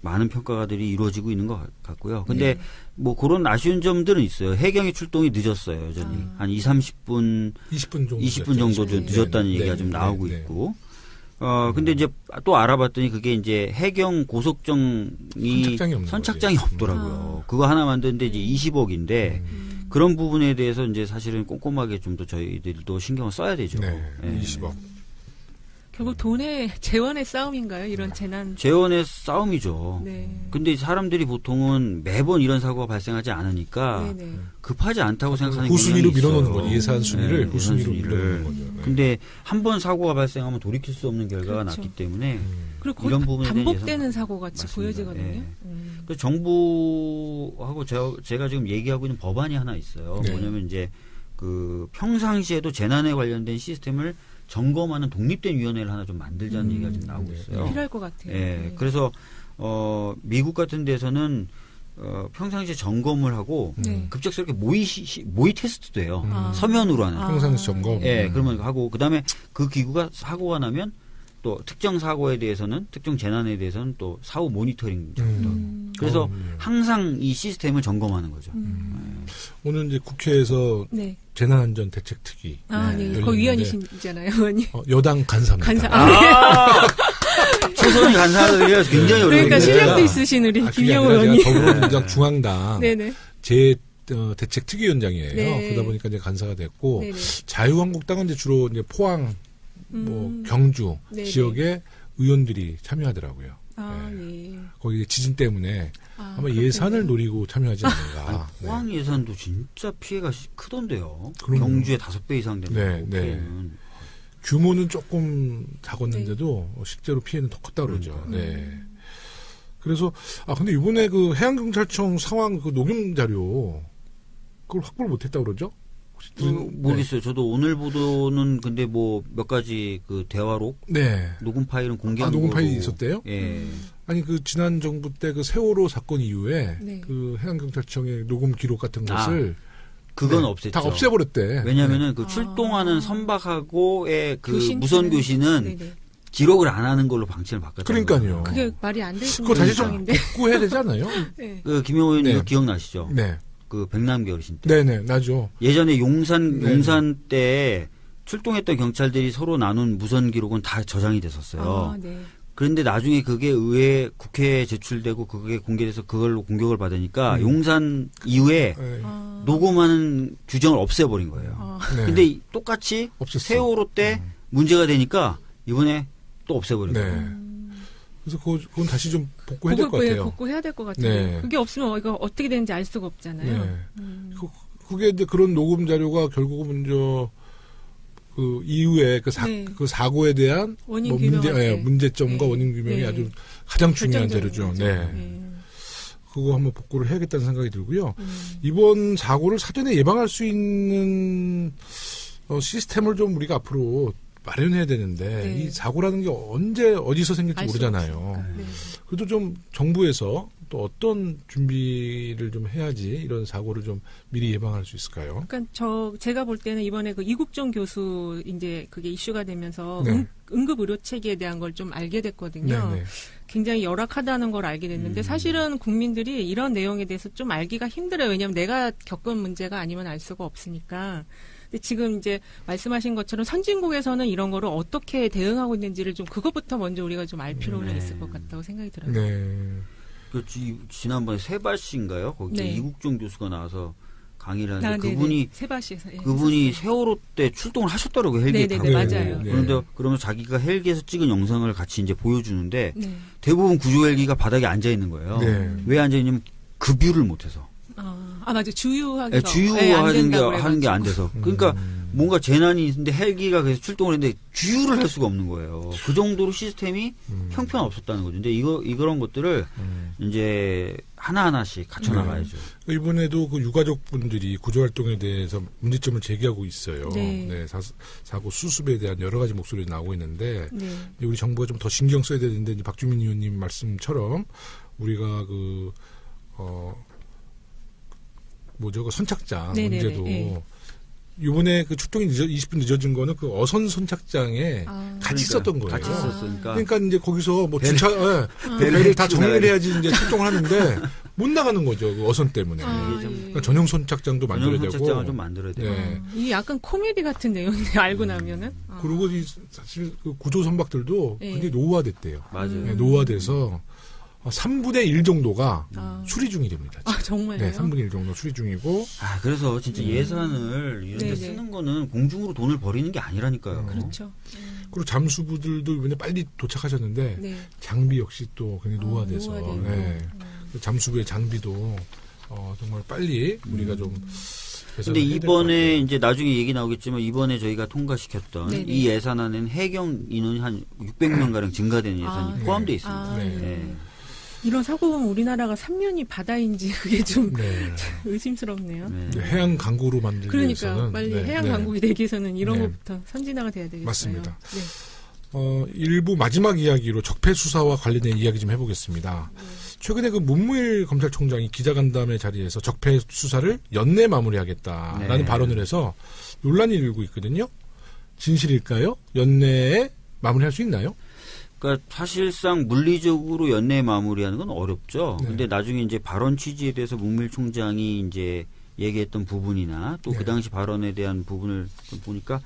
많은 평가들이 이루어지고 있는 것 같고요. 근데 뭐 그런 아쉬운 점들은 있어요. 해경의 출동이 늦었어요. 여전히 한 20분 정도 늦었다는 얘기가 좀 나오고 있고. 근데 이제 또 알아봤더니 그게 이제 해경 고속정이 선착장이 없더라고요. 그거 하나 만드는데 이제 20억인데 그런 부분에 대해서 이제 사실은 꼼꼼하게 좀 더 저희들도 신경을 써야 되죠. 20억. 결국 돈의 재원의 싸움인가요? 이런 재난. 재원의 싸움이죠. 근데 사람들이 보통은 매번 이런 사고가 발생하지 않으니까 급하지 않다고 생각하는 후순위로 밀어넣는 거죠. 예산 순위를 후순위로 밀어넣는 거죠. 근데 한 번 사고가 발생하면 돌이킬 수 없는 결과가 났기 때문에 그리고 이런 부분에 반복되는 사고 같이 보여지거든요. 그래서 정부하고 제가 지금 얘기하고 있는 법안이 하나 있어요. 뭐냐면 이제 그 평상시에도 재난에 관련된 시스템을 점검하는 독립된 위원회를 하나 좀 만들자는 얘기가 지금 나오고 있어요. 필요할 것 같아요. 그래서 미국 같은 데서는 평상시에 점검을 하고 급작스럽게 모의 테스트도 해요. 서면으로 하는. 평상시 점검. 그러면 하고 그다음에 그 기구가 사고가 나면 또 특정 사고에 대해서는 특정 재난에 대해서는 또 사후 모니터링 정도. 그래서 항상 이 시스템을 점검하는 거죠. 오늘 이제 국회에서 재난안전대책특위. 그 위원이시잖아요, 의원님. 여당 간사입니다. 초선이 간사들이라 굉장히 어려워요. 그러니까 실력도 있으신 우리 김영호 의원님. 더불어민주당 중앙당 제 대책특위위원장이에요. 네. 그러다 보니까 이제 간사가 됐고 네네. 자유한국당은 이제 주로 이제 포항, 뭐 경주 네네. 지역의 의원들이 참여하더라고요. 네. 거기 지진 때문에 아마 예산을 노리고 참여하지 않는가. 포항 예산도 진짜 피해가 크던데요. 경주에 5배 이상 되는 네. 규모는 조금 작았는데도 실제로 피해는 더 컸다 그러죠. 네. 그래서 근데 이번에 그 해양경찰청 상황 그 녹음 자료 그걸 확보를 못했다 그러죠? 모르겠어요. 저도 오늘 보도는 근데 뭐 몇 가지 그 대화록 녹음 파일은 공개한 녹음 파일이 있었대요? 예. 아니 그 지난 정부 때 그 세월호 사건 이후에 그 해양경찰청의 녹음 기록 같은 것을 그건 없앴죠. 다 없애버렸대. 왜냐하면은 그 출동하는 선박하고의 그 무선 교신은 기록을 안 하는 걸로 방침을 바꿨잖아요. 그러니까요. 그게 말이 안 되는 그거 다시 좀 복구해야 되지 않나요? 네. 그 김영호 의원님 기억나시죠? 네. 그 백남기 어르신 때. 네네, 나죠. 예전에 용산 때 출동했던 경찰들이 서로 나눈 무선 기록은 다 저장이 됐었어요. 네. 그런데 나중에 그게 국회에 제출되고 그게 공개돼서 그걸로 공격을 받으니까 용산 이후에 녹음하는 규정을 없애버린 거예요. 근데 똑같이 없었어. 세월호 때 문제가 되니까 이번에 또 없애버렸어요. 네. 그래서 그건 다시 좀 복구해야 될 것 같아요. 복구해야 될 것 같아요. 네. 그게 없으면 이거 어떻게 되는지 알 수가 없잖아요. 네. 그게 이제 그런 녹음 자료가 결국은 그 이후에 그 사고에 대한 원인 문제점과 원인 규명이 아주 가장 중요한 자료죠. 네. 그거 한번 복구를 해야겠다는 생각이 들고요. 이번 사고를 사전에 예방할 수 있는 시스템을 좀 우리가 앞으로 마련해야 되는데 이 사고라는 게 언제 어디서 생길지 모르잖아요. 그래도 좀 정부에서 또 어떤 준비를 좀 해야지 이런 사고를 좀 미리 예방할 수 있을까요? 그러니까 제가 볼 때는 이번에 그 이국종 교수 이제 그게 이슈가 되면서 응급 의료 체계에 대한 걸 좀 알게 됐거든요. 네네. 굉장히 열악하다는 걸 알게 됐는데 사실은 국민들이 이런 내용에 대해서 좀 알기가 힘들어요. 왜냐하면 내가 겪은 문제가 아니면 알 수가 없으니까. 근데 지금 이제 말씀하신 것처럼 선진국에서는 이런 거를 어떻게 대응하고 있는지를 좀 그것부터 먼저 우리가 좀 알 필요는 있을 것 같다고 생각이 들어요. 네. 그 지난번에 세바시인가요? 거기에 이국종 교수가 나와서 강의를 하는데 그분이 세바시에서 그분이 세월호 때 출동을 하셨더라고요. 헬기에 타고. 맞아요. 그런데 그러면 자기가 헬기에서 찍은 영상을 같이 이제 보여주는데 대부분 구조 헬기가 바닥에 앉아 있는 거예요. 왜 앉아 있냐면 급유를 못해서. 맞아. 주유하는 게 안 돼서. 그러니까 뭔가 재난이 있는데 헬기가 그래서 출동을 했는데 주유를 할 수가 없는 거예요. 그 정도로 시스템이 형편없었다는 거죠. 근데 이런 것들을 이제 하나하나씩 갖춰나가야죠. 이번에도 그 유가족분들이 구조활동에 대해서 문제점을 제기하고 있어요. 네. 사고 수습에 대한 여러 가지 목소리가 나오고 있는데 우리 정부가 좀 더 신경 써야 되는데 이제 박주민 의원님 말씀처럼 우리가 그 선착장 문제도 이번에 그 출동이 20분 늦어진 거는 그 어선 선착장에 같이 있었던 거예요. 같이 있었으니까. 그러니까 이제 거기서 뭐 배를 다 정리를 해야지 이제 출동을 하는데 못 나가는 거죠. 그 어선 때문에. 그러니까 전용 선착장도 만들어야 되고. 선착장을 좀 만들어야 돼요. 이게 약간 코미디 같은 내용인데 알고 나면은. 그리고 사실 그 구조 선박들도 굉장히 노후화됐대요. 맞아요. 노후화돼서 3분의 1 정도가 수리 중이 됩니다. 정말요? 네, 3분의 1 정도 수리 중이고. 그래서 진짜 예산을 이런 데 쓰는 거는 공중으로 돈을 버리는 게 아니라니까요. 그렇죠. 그리고 잠수부들도 이번에 빨리 도착하셨는데 장비 역시 또 굉장히 노화돼서 잠수부의 장비도 정말 빨리 우리가 좀 근데 이번에 이제 나중에 얘기 나오겠지만 이번에 저희가 통과시켰던 이 예산안에는 해경 인원이 한 600명 가량 증가되는 예산이 포함되어 있습니다. 이런 사고 보면 우리나라가 3면이 바다인지 그게 좀 의심스럽네요. 해양 강국으로 만들기 위해서는. 그러니까 빨리 해양 강국이 되기 위해서는 이런 것부터 선진화가 돼야 되겠어요. 맞습니다. 일부 마지막 이야기로 적폐 수사와 관련된 이야기 좀 해보겠습니다. 최근에 그 문무일 검찰총장이 기자간담회 자리에서 적폐 수사를 연내 마무리하겠다라는 발언을 해서 논란이 일고 있거든요. 진실일까요? 연내에 마무리할 수 있나요? 그러니까 사실상 물리적으로 연내 마무리하는 건 어렵죠. 근데 나중에 이제 발언 취지에 대해서 문무일 총장이 이제 얘기했던 부분이나 또 그 당시 발언에 대한 부분을 보니까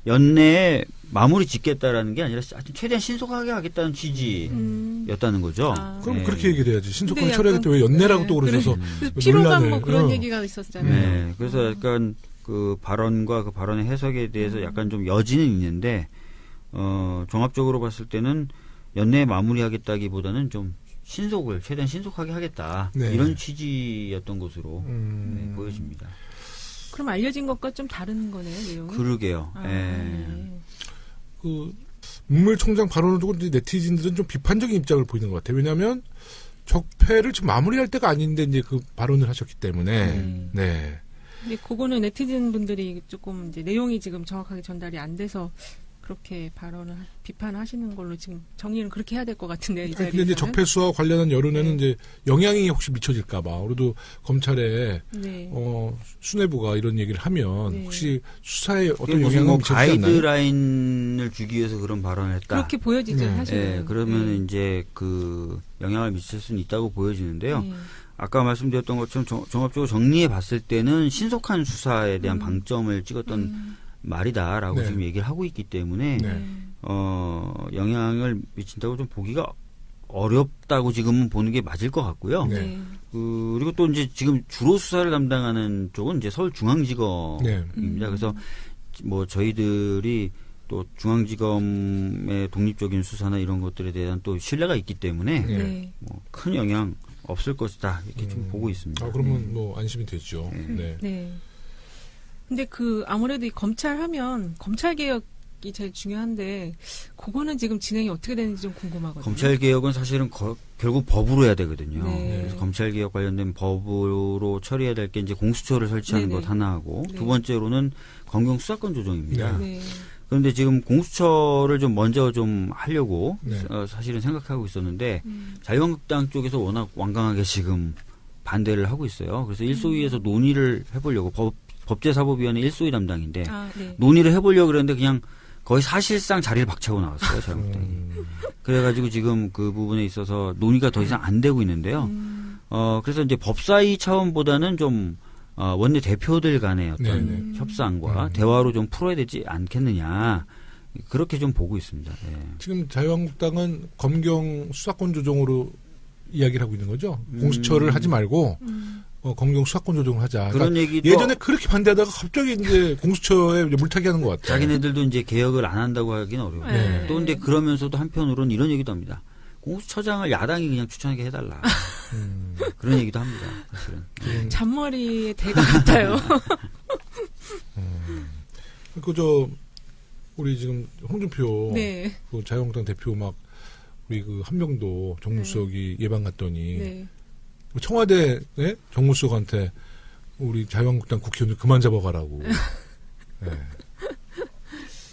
연내에 마무리 짓겠다라는 게 아니라 최대한 신속하게 하겠다는 취지였다는 거죠. 그럼 그렇게 얘기를 해야지. 신속하게 처리하겠다. 왜 연내라고 또 그러셔서 피로감 뭐 그런 얘기가 있었잖아요. 네, 그래서 약간 그 발언과 그 발언의 해석에 대해서 약간 좀 여지는 있는데 종합적으로 봤을 때는 연내에 마무리하겠다기보다는 좀 최대한 신속하게 하겠다. 네. 이런 취지였던 것으로 보여집니다. 그럼 알려진 것과 좀 다른 거네요, 내용이? 그러게요. 그 문무일 총장 발언을 두고 네티즌들은 좀 비판적인 입장을 보이는 것 같아요. 왜냐하면 적폐를 지금 마무리할 때가 아닌데 이제 그 발언을 하셨기 때문에. 네. 근데 그거는 네티즌 분들이 조금 이제 내용이 지금 정확하게 전달이 안 돼서 그렇게 비판하시는 걸로 지금 정리는 그렇게 해야 될 것 같은데요. 이 근데 이제 적폐 수사와 관련한 여론에는 이제 영향이 혹시 미쳐질까봐. 우리도 검찰에 수뇌부가 이런 얘기를 하면 혹시 수사에 어떤 영향을 미칠지 않나요? 가이드라인을 주기 위해서 그런 발언을 했다. 그렇게 보여지죠, 사실은. 그러면 이제 그 영향을 미칠 수는 있다고 보여지는데요. 아까 말씀드렸던 것처럼 종합적으로 정리해 봤을 때는 신속한 수사에 대한 방점을 찍었던 말이다라고 지금 얘기를 하고 있기 때문에 영향을 미친다고 좀 보기가 어렵다고 지금은 보는 게 맞을 것 같고요. 그리고 또 이제 지금 주로 수사를 담당하는 쪽은 이제 서울중앙지검입니다. 그래서 뭐 저희들이 또 중앙지검의 독립적인 수사나 이런 것들에 대한 또 신뢰가 있기 때문에 뭐 큰 영향 없을 것이다 이렇게 좀 보고 있습니다. 그러면 뭐 안심이 되죠. 근데 아무래도 이 검찰하면 검찰개혁이 제일 중요한데 그거는 지금 진행이 어떻게 되는지 좀 궁금하거든요. 검찰개혁은 사실은 결국 법으로 해야 되거든요. 그래서 검찰개혁 관련된 법으로 처리해야 될 게 이제 공수처를 설치하는 것 하나 하고 두 번째로는 검경 수사권 조정입니다. 그런데 지금 공수처를 좀 먼저 좀 하려고 사실은 생각하고 있었는데 자유한국당 쪽에서 워낙 완강하게 지금 반대를 하고 있어요. 그래서 1소위에서 논의를 해보려고 법제사법위원회 1소위 담당인데 논의를 해보려고 그랬는데 그냥 거의 사실상 자리를 박차고 나왔어요. 자유한국당이. 그래가지고 지금 그 부분에 있어서 논의가 더 이상 안 되고 있는데요. 그래서 이제 법사위 차원보다는 좀 원내 대표들 간의 어떤 협상과 대화로 좀 풀어야 되지 않겠느냐. 그렇게 좀 보고 있습니다. 지금 자유한국당은 검경 수사권 조정으로 이야기를 하고 있는 거죠. 공수처를 하지 말고 검경 수사권 조정을 하자. 그런 그러니까 얘기도 예전에 그렇게 반대하다가 갑자기 이제 공수처에 물타기 하는 것 같아요. 자기네들도 이제 개혁을 안 한다고 하기는 어려워요. 또 근데 그러면서도 한편으로는 이런 얘기도 합니다. 공수처장을 야당이 그냥 추천하게 해달라. 그런 얘기도 합니다. 사실은. 잔머리의 대가 같아요. 우리 지금 홍준표 그 자유한국당 대표 막 우리 그 한명도 정무수석이 예방 갔더니 청와대 정무수석한테 우리 자유한국당 국회의원들 그만 잡아가라고.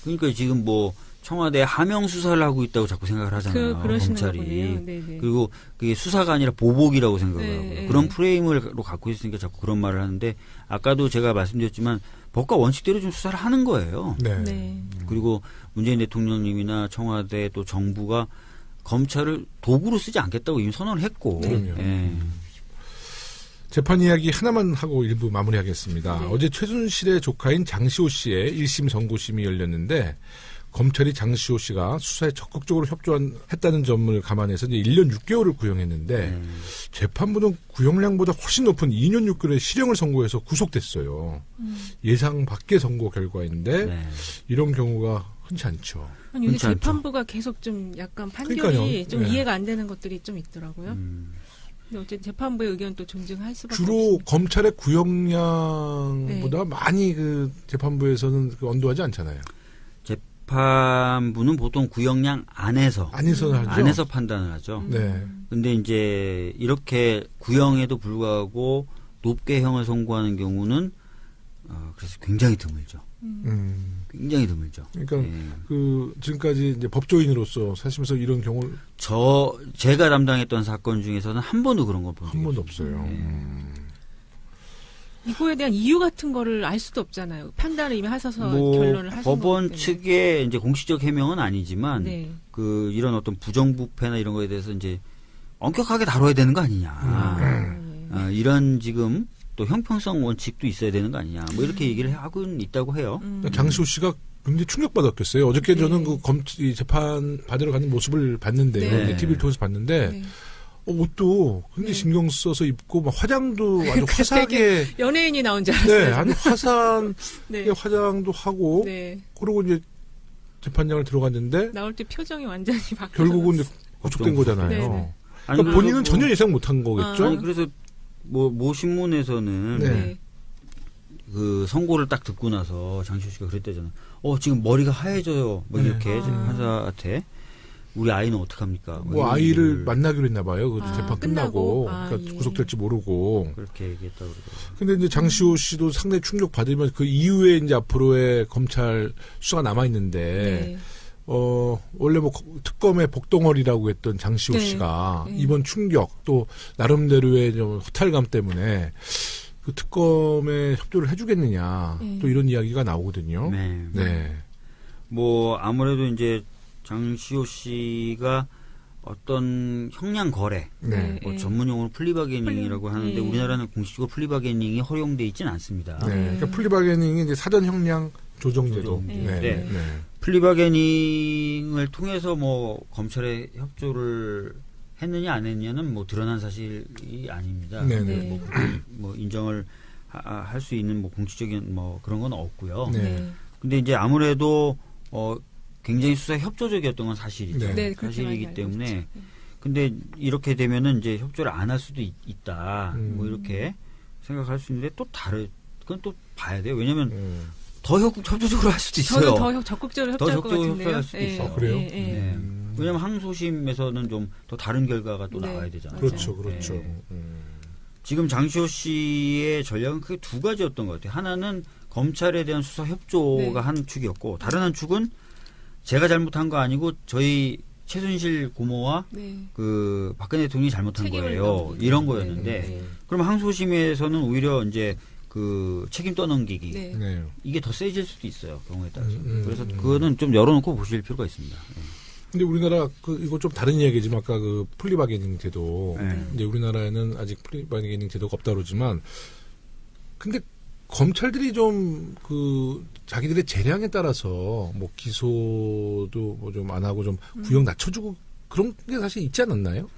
그러니까 지금 뭐 청와대 하명 수사를 하고 있다고 자꾸 생각을 하잖아요. 검찰이. 그리고 그게 수사가 아니라 보복이라고 생각을 하고 그런 프레임으로 갖고 있으니까 자꾸 그런 말을 하는데 아까도 제가 말씀드렸지만 법과 원칙대로 좀 수사를 하는 거예요. 그리고 문재인 대통령님이나 청와대 또 정부가 검찰을 도구로 쓰지 않겠다고 이미 선언을 했고. 재판 이야기 하나만 하고 일부 마무리하겠습니다. 어제 최순실의 조카인 장시호 씨의 1심 선고심이 열렸는데 검찰이 장시호 씨가 수사에 적극적으로 협조했다는 점을 감안해서 이제 1년 6개월을 구형했는데 재판부는 구형량보다 훨씬 높은 2년 6개월의 실형을 선고해서 구속됐어요. 예상 밖의 선고 결과인데 이런 경우가 흔치 않죠. 아니, 근데 재판부가 계속 좀 약간 판결이 좀 이해가 안 되는 것들이 좀 있더라고요. 근데 어쨌든 재판부의 의견 또 존중할 수밖에 주로 없습니다. 검찰의 구형량보다 많이 그 재판부에서는 언도하지 않잖아요. 재판부는 보통 구형량 안에서 판단을 하죠. 근데 이제 이렇게 구형에도 불구하고 높게 형을 선고하는 경우는 그래서 굉장히 드물죠. 굉장히 드물죠. 그러니까 그 지금까지 이제 법조인으로서 사시면서 이런 경우를 제가 담당했던 사건 중에서는 한 번도 그런 걸 본 적이 한 번도 없어요. 이거에 대한 이유 같은 거를 알 수도 없잖아요. 판단을 이미 하셔서 결론을 하신 법원 측의 이제 공식적 해명은 아니지만 그 이런 어떤 부정부패나 이런 거에 대해서 이제 엄격하게 다뤄야 되는 거 아니냐. 이런 지금 또 형평성 원칙도 있어야 되는 거 아니냐. 뭐 이렇게 얘기를 하고는 있다고 해요. 장시호 씨가 굉장히 충격받았겠어요. 어저께 저는 그 재판 받으러 가는 모습을 봤는데, TV를 통해서 봤는데, 옷도 굉장히 신경 써서 입고, 막 화장도 아주 화사하게. 연예인이 나온 줄 알았어요. 네, 아주 화사한 화장도 하고, 그러고 이제 재판장을 들어갔는데, 나올 때 표정이 완전히 바뀌었어요. 결국은 이제 구속된 거잖아요. 그러니까 본인은 전혀 예상 못한 거겠죠? 아니, 그래서 모 신문에서는 그 선고를 딱 듣고 나서 장시호 씨가 그랬대잖아요. 지금 머리가 하얘져요. 뭐 이렇게 판사한테 우리 아이는 어떡합니까? 뭐 아이를 만나기로 했나 봐요. 그 재판 끝나고 그러니까 구속될지 모르고 그렇게 얘기했다고 그러더라고요. 근데 이제 장시호 씨도 상당히 충격 받으면 그 이후에 이제 앞으로의 검찰 수사가 남아 있는데 원래 뭐 특검의 복덩어리라고 했던 장시호 씨가 이번 충격 또 나름대로의 좀 허탈감 때문에 그 특검에 협조를 해주겠느냐 또 이런 이야기가 나오거든요. 네. 뭐 아무래도 이제 장시호 씨가 어떤 형량 거래, 뭐 전문용어로 플리바게닝이라고 하는데 우리나라는 공식적으로 플리바게닝이 허용돼 있지는 않습니다. 그러니까 플리바게닝이 이제 사전 형량 조정제도. 플리바게닝을 통해서 뭐 검찰에 협조를 했느냐 안 했느냐는 뭐 드러난 사실이 아닙니다. 뭐 인정을 할 수 있는 뭐 공식적인 뭐 그런 건 없고요. 근데 이제 아무래도 굉장히 수사에 협조적이었던 건 사실이죠. 사실이기 때문에. 근데 이렇게 되면은 이제 협조를 안 할 수도 있다. 뭐 이렇게 생각할 수 있는데 그건 또 봐야 돼요. 왜냐면 더 협조적으로 할 수도 있어요. 저는 더 적극적으로 협조할 것 같은데요. 협조할 수도 있어요. 그래요? 왜냐면 항소심에서는 좀 더 다른 결과가 또 나와야 되잖아요. 그렇죠. 지금 장시호 씨의 전략은 크게 두 가지였던 것 같아요. 하나는 검찰에 대한 수사 협조가 한 축이었고, 다른 한 축은 제가 잘못한 거 아니고 저희 최순실 고모와 그 박근혜 대통령이 잘못한 거예요. 이런 거였는데, 그럼 항소심에서는 오히려 이제 그 책임 떠넘기기 이게 더 세질 수도 있어요. 경우에 따라서. 그래서 그거는 좀 열어놓고 보실 필요가 있습니다. 근데 우리나라 이거 좀 다른 이야기지만 아까 그 플리바게닝 제도 이제 우리나라에는 아직 플리바게닝 제도가 없다 그러지만 근데 검찰들이 좀 그 자기들의 재량에 따라서 뭐 기소도 뭐 좀 안 하고 좀 구형 낮춰주고 그런 게 사실 있지 않았나요?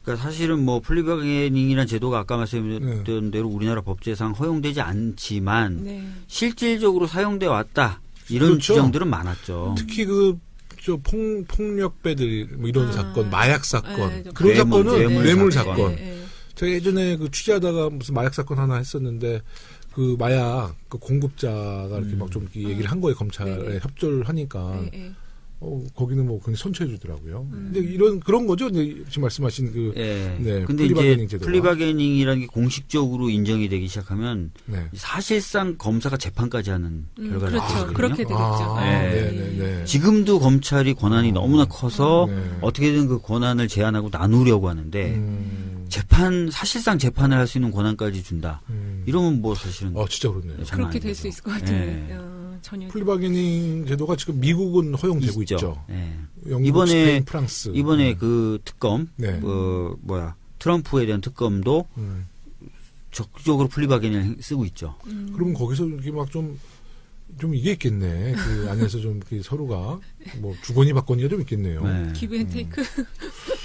그러니까 사실은 뭐 플리바게닝이라는 제도가 아까 말씀드렸던 대로 우리나라 법제상 허용되지 않지만 실질적으로 사용돼 왔다 이런 지정들은 많았죠. 특히 폭력배들 뭐 이런 사건, 마약 사건 그런 사건은 뇌물 사건. 제가 예전에 그 취재하다가 무슨 마약 사건 하나 했었는데 그 마약 그 공급자가 이렇게 막 좀 얘기를 한 거예요. 검찰에 협조를 하니까. 거기는 뭐 굉장히 선처해 주더라고요. 근데 그런 거죠. 이제 지금 말씀하신 근데 플리바게닝 이제 플리바게닝이라는 게 공식적으로 인정이 되기 시작하면 사실상 검사가 재판까지 하는 결과를 그렇죠. 그렇게 되겠죠. 지금도 검찰이 권한이 너무나 커서 어떻게든 그 권한을 제한하고 나누려고 하는데 사실상 재판을 할 수 있는 권한까지 준다. 이러면 뭐 사실은 진짜 그렇네요. 그렇게 될 수 있을 것 같은데. 전혀. 플리바게닝 제도가 지금 미국은 허용되고 있죠. 영국, 이번에 스페인, 프랑스. 이번에 그 특검, 트럼프에 대한 특검도 적극적으로 플리바게닝을 쓰고 있죠. 그러면 거기서 이렇게 막 좀 이게 있겠네. 그 안에서 좀 서로가 뭐 주거니 받거니가 좀 있겠네요. 기브앤테이크.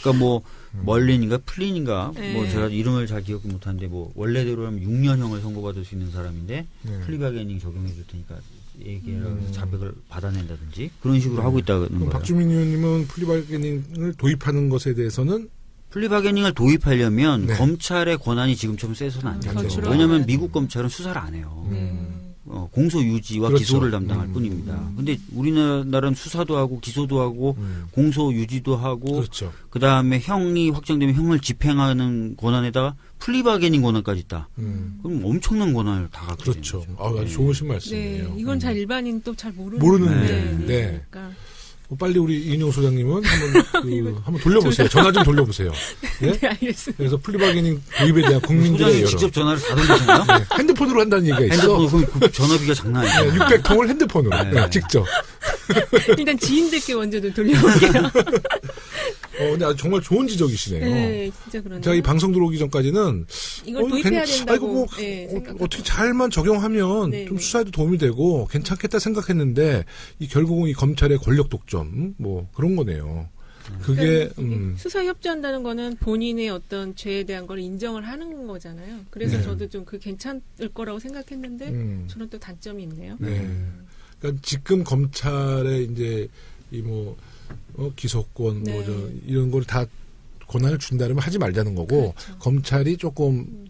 그러니까 뭐 멀린인가 플린인가 뭐 제가 이름을 잘 기억 못하는데 뭐 원래대로라면 6년형을 선고받을 수 있는 사람인데 플리바게닝 적용해 줄 테니까 얘기해서 자백을 받아낸다든지 그런 식으로 하고 있다는 거예요. 박주민 의원님은 플리바게닝을 도입하는 것에 대해서는 플리바게닝을 도입하려면 검찰의 권한이 지금처럼 세서는 안 되죠. 왜냐하면 미국 검찰은 수사를 안 해요. 공소 유지와 기소를 담당할 뿐입니다. 근데 우리나라는 수사도 하고 기소도 하고 공소 유지도 하고 그다음에 형이 확정되면 형을 집행하는 권한에다가 플리바게닝 권한까지 있다. 그럼 엄청난 권한을 다 갖게 되는 거죠. 아주 좋으신 말씀이에요. 이건 잘 일반인 또 잘 모르는데. 그러니까. 빨리 우리 이인용 소장님은 한번 돌려보세요. 전화 좀 돌려보세요. 네, 알겠습니다. 그래서 플리바게닝 도입에 대한 국민들의 여론. 직접 전화를 다 돌리셨나요? 핸드폰으로 한다는 얘기가 있어. 핸드폰으로 그럼 전화비가 장난 아니에요. 600통을 핸드폰으로 직접. 일단 지인들께 먼저 좀 돌려볼게요. 근데 정말 좋은 지적이시네요. 네, 진짜 그러네요. 제가 이 방송 들어오기 전까지는 이걸 도입해야 된다고. 어떻게 잘만 적용하면 좀 수사에도 도움이 되고 괜찮겠다 생각했는데 결국은 이 검찰의 권력 독점 뭐 그런 거네요. 그게 수사 협조한다는 거는 본인의 어떤 죄에 대한 걸 인정을 하는 거잖아요. 그래서 저도 좀 그 괜찮을 거라고 생각했는데 저는 또 단점이 있네요. 네. 그러니까 지금 검찰의 이제 기소권 이런 걸 다 권한을 준다면 하지 말자는 거고 그렇죠. 검찰이 조금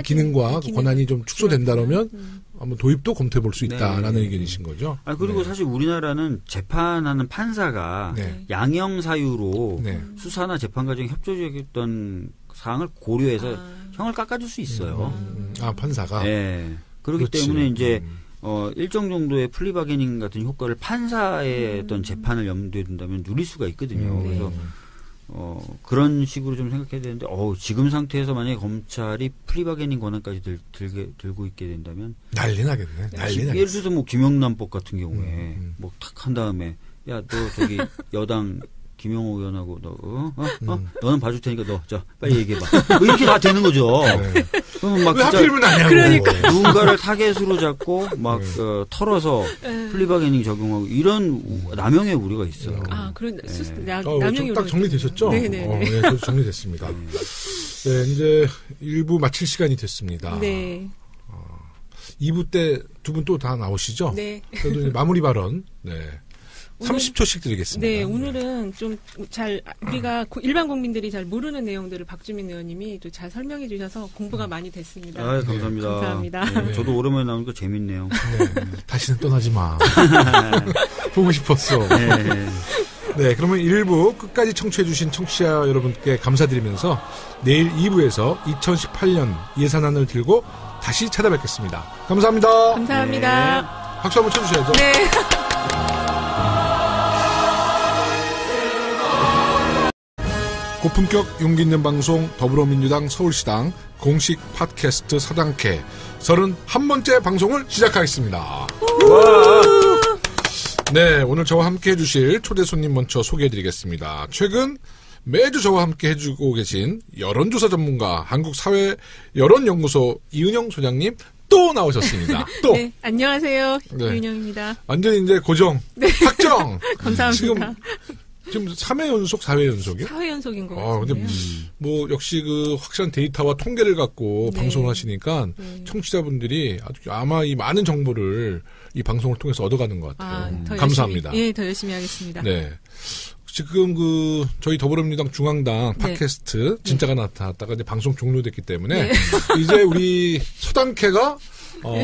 기능과 권한이 좀 축소된다면 한번 도입도 검토해 볼 수 있다라는 의견이신 거죠. 그리고 사실 우리나라는 재판하는 판사가 양형 사유로 수사나 재판 과정에 협조적이었던 사항을 고려해서 형을 깎아줄 수 있어요. 판사가. 네. 그렇기 그렇지. 때문에 이제 일정 정도의 플리바게닝 같은 효과를 판사의 어떤 재판을 염두에 둔다면 누릴 수가 있거든요. 그래서 그런 식으로 좀 생각해야 되는데, 지금 상태에서 만약에 검찰이 플리바게닝 권한까지 들고 있게 된다면. 난리 나겠네. 예를 들어서 뭐 김영란법 같은 경우에, 뭐 탁 한 다음에, 야, 너 저기 여당 김영호 의원하고 너는 봐줄 테니까 빨리 얘기해봐. 뭐 이렇게 다 되는 거죠. 그러면 막 왜 하필이면 안 하냐고. 그러니까. 누군가를 타겟으로 잡고 막 털어서 플리바게닝 적용하고 이런 남용의 우려가 있어요. 그런 남용의 딱 정리되셨죠? 네네. 저도 정리됐습니다. 네, 이제 1부 마칠 시간이 됐습니다. 네. 2부 때 두 분 또 다 나오시죠? 네. 그래도 이제 마무리 발언. 네. 30초씩 드리겠습니다. 네, 오늘은 좀 우리가 일반 국민들이 잘 모르는 내용들을 박주민 의원님이 또 잘 설명해 주셔서 공부가 많이 됐습니다. 감사합니다. 감사합니다. 네, 저도 오랜만에 나오니까 재밌네요. 네, 다시는 떠나지 마. 보고 싶었어. 네, 그러면 1부 끝까지 청취해 주신 청취자 여러분께 감사드리면서 내일 2부에서 2018년 예산안을 들고 다시 찾아뵙겠습니다. 감사합니다. 감사합니다. 네. 박수 한번 쳐주셔야죠. 네. 고품격 용기 있는 방송 더불어민주당 서울시당 공식 팟캐스트 서당캐 31번째 방송을 시작하겠습니다. 네, 오늘 저와 함께 해주실 초대 손님 먼저 소개해드리겠습니다. 최근 매주 저와 함께 해주고 계신 여론조사 전문가 한국사회여론연구소 이은영 소장님 또 나오셨습니다. 또. 네, 안녕하세요. 이은영입니다. 완전히 이제 고정, 확정. 감사합니다. 지금 3회 연속, 4회 연속이요? 4회 연속인 것 같아요. 근데 뭐 역시 그 확실한 데이터와 통계를 갖고 방송을 하시니까 청취자분들이 아마 이 많은 정보를 이 방송을 통해서 얻어가는 것 같아요. 감사합니다. 더 열심히 하겠습니다. 네. 지금 저희 더불어민주당 중앙당 팟캐스트 진짜가 나타났다가 이제 방송 종료됐기 때문에 이제 우리 서당캐가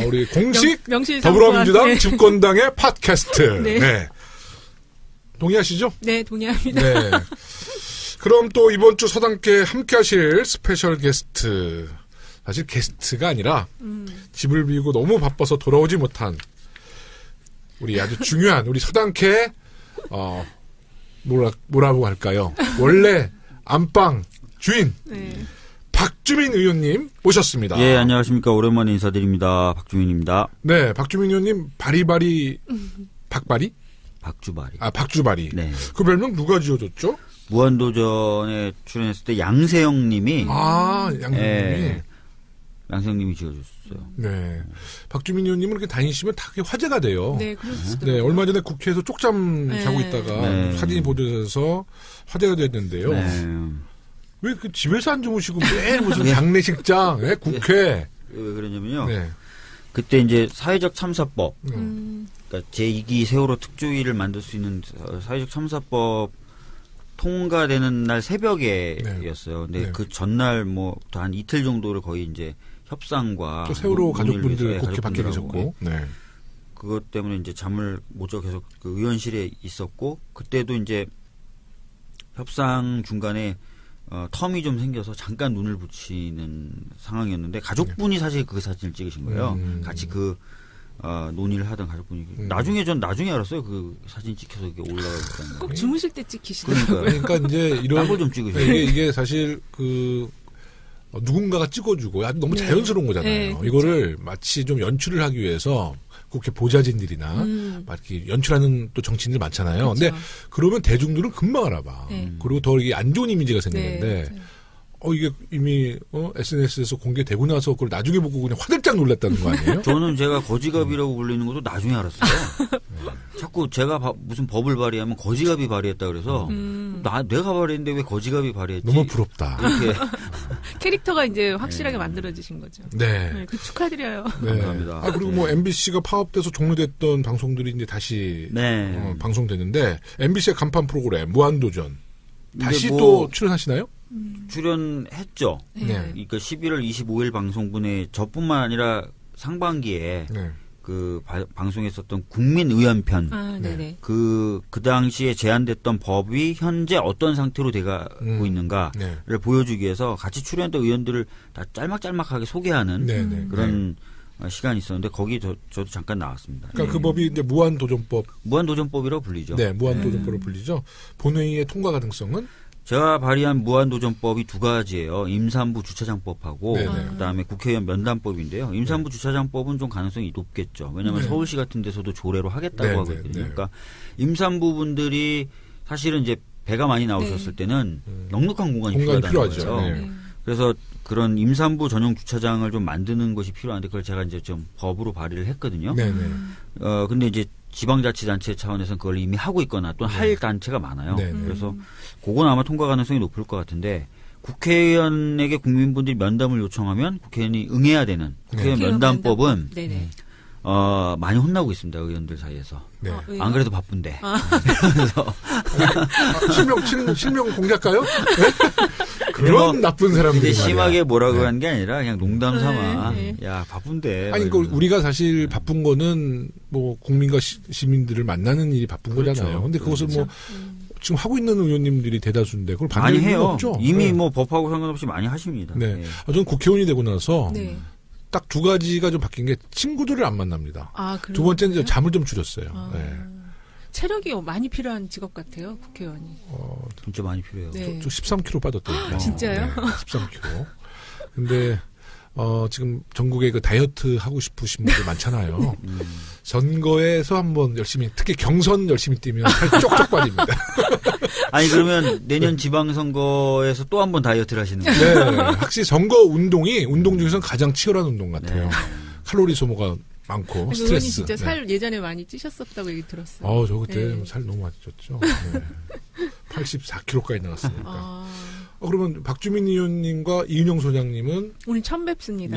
우리 공식 더불어민주당 집권당의 팟캐스트. 네. 동의하시죠? 네, 동의합니다. 네. 그럼 또 이번 주 서당께 함께 하실 스페셜 게스트. 사실 게스트가 아니라 집을 비우고 너무 바빠서 돌아오지 못한 우리 아주 중요한 우리 서당께 뭐라고 할까요? 원래 안방 주인 박주민 의원님 모셨습니다. 예, 안녕하십니까. 오랜만에 인사드립니다. 박주민입니다. 네, 박주민 의원님 바리바리 박바리? 박주바리. 박주바리. 네. 그 별명 누가 지어줬죠? 무한도전에 출연했을 때 양세형 님이. 양세형님이. 양세형님이 지어줬어요. 네. 박주민 의원님은 이렇게 다니시면 다 화제가 돼요. 네, 그렇죠. 네, 얼마 전에 국회에서 쪽잠 자고 있다가 사진이 보도돼서 화제가 됐는데요. 왜 그 집에서 안 주무시고 매일 무슨 장례식장, 국회. 왜 그러냐면요. 그때 이제 사회적 참사법. 그러니까 제2기 세월호 특조위를 만들 수 있는 사회적 참사법 통과되는 날 새벽에였어요. 근데 그 전날 뭐 한 이틀 정도를 거의 이제 협상과 또 세월호 가족분들 국회 밖에 계셨고, 그것 때문에 이제 잠을 못 자고 계속 그 의원실에 있었고, 그때도 이제 협상 중간에 텀이 좀 생겨서 잠깐 눈을 붙이는 상황이었는데 가족분이 사실 그 사진을 찍으신 거예요. 같이 그 논의를 하던 가족분이 나중에 알았어요. 그 사진 찍혀서 이게 올라가 있다는 꼭 주무실 때 찍히시더라고요. 그러니까 이제 이런 걸 좀 찍으세요. 이게 사실 그 누군가가 찍어주고 너무 자연스러운 거잖아요. 이거를 마치 좀 연출을 하기 위해서 국회 보좌진들이나 막 이렇게 연출하는 또 정치인들 많잖아요. 그렇죠. 근데 그러면 대중들은 금방 알아봐. 그리고 더 이게 안 좋은 이미지가 생기는데 이게 이미 SNS에서 공개되고 나서 그걸 나중에 보고 그냥 화들짝 놀랐다는 거 아니에요? 저는 제가 거지갑이라고 불리는 것도 나중에 알았어요. 자꾸 제가 무슨 법을 발의하면 거지갑이 발의했다 그래서 내가 발의했는데 왜 거지갑이 발의했지? 너무 부럽다. 이렇게 캐릭터가 이제 확실하게 만들어지신 거죠. 네. 그 축하드려요. 네. 감사합니다. 그리고 뭐 MBC가 파업돼서 종료됐던 방송들이 이제 다시 방송되는데 MBC의 간판 프로그램 무한도전 다시 또 출연하시나요? 출연했죠. 네. 그러니까 11월 25일 방송분에 저뿐만 아니라 상반기에 그 방송했었던 국민의원편 그 당시에 제안됐던 법이 현재 어떤 상태로 돼가고 있는가를 보여주기 위해서 같이 출연했던 의원들을 다 짤막짤막하게 소개하는 그런 시간이 있었는데 거기 저도 잠깐 나왔습니다. 그러니까 그 법이 이제 무한도전법이라고 불리죠. 네, 무한도전법으로 불리죠. 본회의의 통과 가능성은? 제가 발의한 무한도전법이 두 가지예요. 임산부 주차장법하고 그다음에 국회의원 면담법인데요. 임산부 주차장법은 좀 가능성이 높겠죠. 왜냐하면 서울시 같은 데서도 조례로 하겠다고 하거든요. 그러니까 임산부분들이 사실은 이제 배가 많이 나오셨을 때는 넉넉한 공간이 필요하죠. 그래서 그런 임산부 전용 주차장을 좀 만드는 것이 필요한데 그걸 제가 이제 좀 법으로 발의를 했거든요. 근데 이제 지방자치단체 차원에서는 그걸 이미 하고 있거나 또는 할 단체가 많아요. 그래서 그건 아마 통과 가능성이 높을 것 같은데 국회의원에게 국민분들이 면담을 요청하면 국회의원이 응해야 되는 국회의원 면담법은 많이 혼나고 있습니다. 의원들 사이에서. 안 그래도 바쁜데. 그래서 실명 공개할까요? 그런 나쁜 사람들이 심하게 뭐라고 하는 게 아니라 그냥 농담 삼아. 야 바쁜데. 아니 우리가 사실 바쁜 거는 뭐 국민과 시민들을 만나는 일이 바쁜 거잖아요. 근데 그것을 뭐 지금 하고 있는 의원님들이 대다수인데 그걸 많이 해요. 없죠. 이미 뭐 법하고 상관없이 많이 하십니다. 저는 국회의원이 되고 나서 딱 두 가지가 좀 바뀐 게 친구들을 안 만납니다. 두 번째는 이제 잠을 좀 줄였어요. 체력이 많이 필요한 직업 같아요, 국회의원이. 진짜 많이 필요해요. 저 13kg 빠졌대요. 진짜요? 13kg. 근데 지금 전국에 그 다이어트 하고 싶으신 분들 많잖아요. 선거에서 한번 열심히, 특히 경선 열심히 뛰면 살 쪽쪽 빠집니다. 아니 그러면 내년 지방선거에서 또 한번 다이어트를 하시는 거예요? 네, 확실히 선거 운동이 운동 중에서는 가장 치열한 운동 같아요. 칼로리 소모가 많고 스트레스. 진짜 살 예전에 많이 찌셨었다고 얘기 들었어요. 저 그때 살 너무 많이 쪘죠. 84kg까지 나갔으니까. 그러면 박주민 의원님과 이은영 소장님은 오늘 처음 뵙습니다.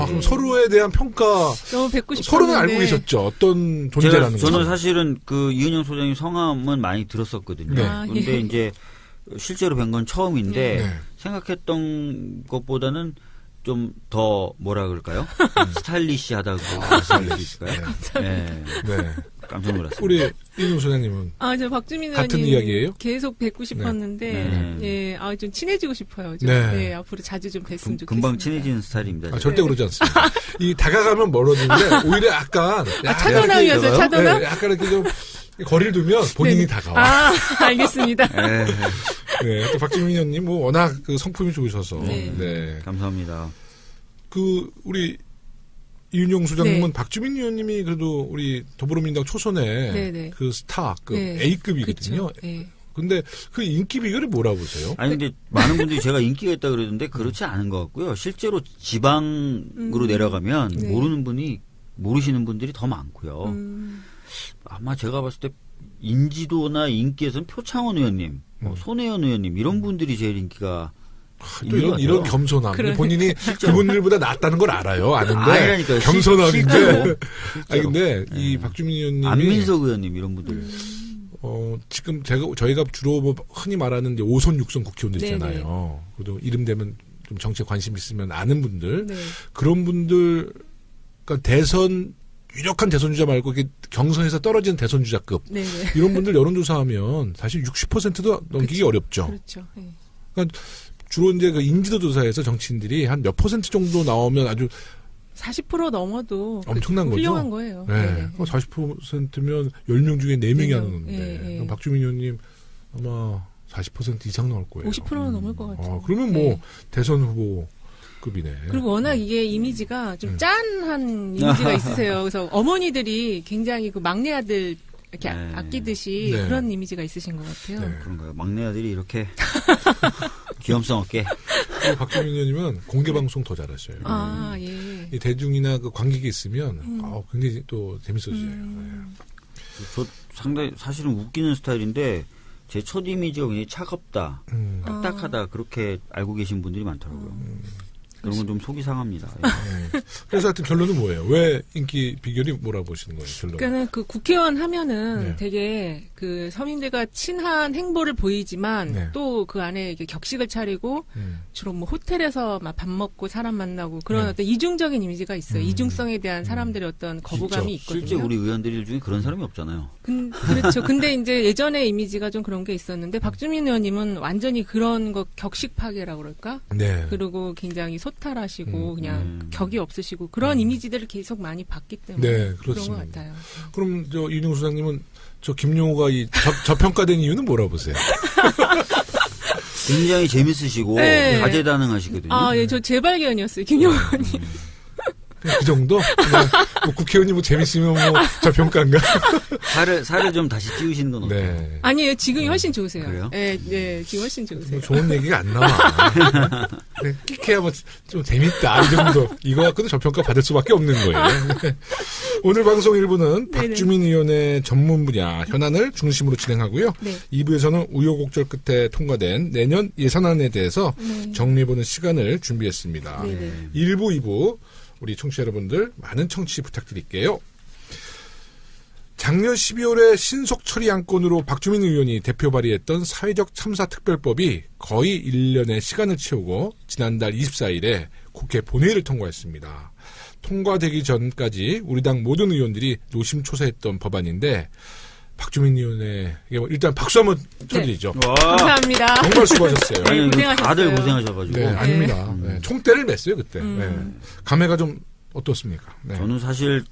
그럼 서로에 대한 평가 너무 뵙고 싶었는데 서로는 알고 계셨죠. 어떤 존재라는 거. 저는 사실은 그 이은영 소장님 성함은 많이 들었었거든요. 그런데 이제 실제로 뵌 건 처음인데 생각했던 것보다는 좀 더 뭐라 그럴까요? 스타일리시하다고 말씀드릴 수 있을까요? 깜짝 놀랐습니다. 우리 이은영 소장님은 저 박주민 같은 의원님 이야기예요? 계속 뵙고 싶었는데 좀 친해지고 싶어요. 앞으로 자주 좀 뵀으면 좋겠습니다. 금방 친해지는 스타일입니다. 절대 그러지 않습니다. 이 다가가면 멀어지는데 오히려 약간 차도남이었어요. 차도남? 약간 이렇게 좀 거리를 두면 본인이 다가와. 알겠습니다. 또 박주민 의원님 뭐 워낙 그 성품이 좋으셔서. 감사합니다. 그 우리 이은영 소장님은 박주민 의원님이 그래도 우리 더불어민주당 초선의 그 스타, 그 A급이거든요. 근데 그 인기 비결이 뭐라고 보세요? 아니 근데 많은 분들이 제가 인기가 있다 그러는데 그렇지 않은 것 같고요. 실제로 지방으로 내려가면 모르시는 분들이 더 많고요. 아마 제가 봤을 때 인지도나 인기에서는 표창원 의원님, 손혜원 의원님 이런 분들이 제일 인기가 또 이런 겸손함. 본인이 그분들보다 낫다는 걸 알아요. 아는데 겸손함인데. 근데 이 박주민 의원님이 안민석 의원님 이런 분들. 지금 저희가 주로 뭐 흔히 말하는 이제 5선 6선 국회의원들 있잖아요. 그래도 이름 되면 좀 정치에 관심 있으면 아는 분들. 그런 분들, 그러니까 유력한 대선주자 말고 경선에서 떨어지는 대선주자급. 이런 분들 여론조사하면 사실 60%도 넘기기 어렵죠. 그렇죠. 그러니까 주로 이제 그 인지도 조사에서 정치인들이 한 몇 퍼센트 정도 나오면 아주 40% 넘어도 엄청난 거죠. 훌륭한 거예요. 40%면 10명 중에 4명이 하는데 박주민 의원님 아마 40% 이상 나올 거예요. 50%는 넘을 것 같아요. 그러면 뭐 대선 후보 급이네. 그리고 워낙 이게 이미지가 좀 짠한 이미지가 있으세요. 그래서 어머니들이 굉장히 그 막내 아들 이렇게 아끼듯이 그런 이미지가 있으신 것 같아요. 네. 그런가요? 막내 아들이 이렇게 귀염성 없게. 박주민 의원님은 공개 방송 더 잘하셔요. 아, 예. 이 대중이나 그 관객이 있으면 굉장히 또 재밌어져요. 저 상당히 사실은 웃기는 스타일인데 제 첫 이미지가 굉장히 차갑다, 딱딱하다 그렇게 알고 계신 분들이 많더라고요. 그런 건 좀 속이 상합니다. 그래서 하여튼 결론은 뭐예요? 왜 인기 비결이 뭐라고 보시는 거예요? 결론. 그러니까 그 국회의원 하면은 되게 그 서민들과 친한 행보를 보이지만 또 그 안에 이게 격식을 차리고 주로 뭐 호텔에서 막 밥 먹고 사람 만나고 그런 어떤 이중적인 이미지가 있어요. 이중성에 대한 사람들의 어떤 거부감이 있거든요. 실제 우리 의원들 중에 그런 사람이 없잖아요. 그렇죠. 근데 이제 예전에 이미지가 좀 그런 게 있었는데 박주민 의원님은 완전히 그런 거 격식 파괴라고 그럴까? 네. 그리고 굉장히 소탈하시고 그냥 격이 없으시고 그런 이미지들을 계속 많이 봤기 때문에 그런 것 같아요. 그럼 저 윤영 수장님은 저 김용호가 이 저평가된 이유는 뭐라고 보세요? 굉장히 재밌으시고 다재다능하시거든요. 아, 예, 저 재발견이었어요, 김용호 의원님. 그 정도? 그냥 뭐 국회의원이 뭐 재밌으면 뭐 저평가인가? 살을 좀 다시 찌우시는 건 어때요? 네. 아니에요. 지금이 훨씬 좋으세요. 그래요? 네, 네, 지금 훨씬 좋으세요. 좋은 얘기가 안 나와. 끽해야 뭐 좀 재밌다 이 정도. 이거 갖고는 저평가 받을 수밖에 없는 거예요. 오늘 방송 1부는 박주민 의원의 전문 분야 현안을 중심으로 진행하고요. 2부에서는 우여곡절 끝에 통과된 내년 예산안에 대해서 정리해보는 시간을 준비했습니다. 1부, 2부 우리 청취자 여러분들 많은 청취 부탁드릴게요. 작년 12월에 신속 처리 안건으로 박주민 의원이 대표 발의했던 사회적 참사 특별법이 거의 1년의 시간을 채우고 지난달 24일에 국회 본회의를 통과했습니다. 통과되기 전까지 우리 당 모든 의원들이 노심초사했던 법안인데 박주민 의원의 일단 박수 한번 쳐드리죠. 감사합니다. 정말 수고하셨어요. 네, 고생하셨어요. 다들 고생하셔가지고. 네, 아닙니다. 총대를 맸어요 그때. 감회가 좀 어떻습니까? 저는 사실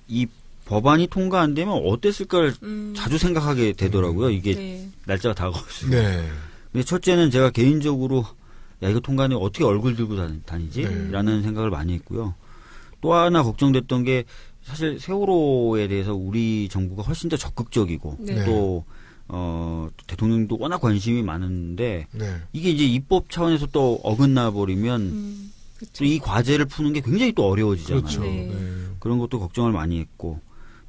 이 법안이 통과 안 되면 어땠을까를 자주 생각하게 되더라고요. 이게 날짜가 다가올수록. 근데 첫째는 제가 개인적으로 야 이거 통과하면 어떻게 얼굴 들고 다니지? 라는 생각을 많이 했고요. 또 하나 걱정됐던 게 사실 세월호에 대해서 우리 정부가 훨씬 더 적극적이고 또 대통령도 워낙 관심이 많은데 이게 이제 입법 차원에서 또 어긋나 버리면 또 이 과제를 푸는 게 굉장히 또 어려워지잖아요. 그렇죠. 그런 것도 걱정을 많이 했고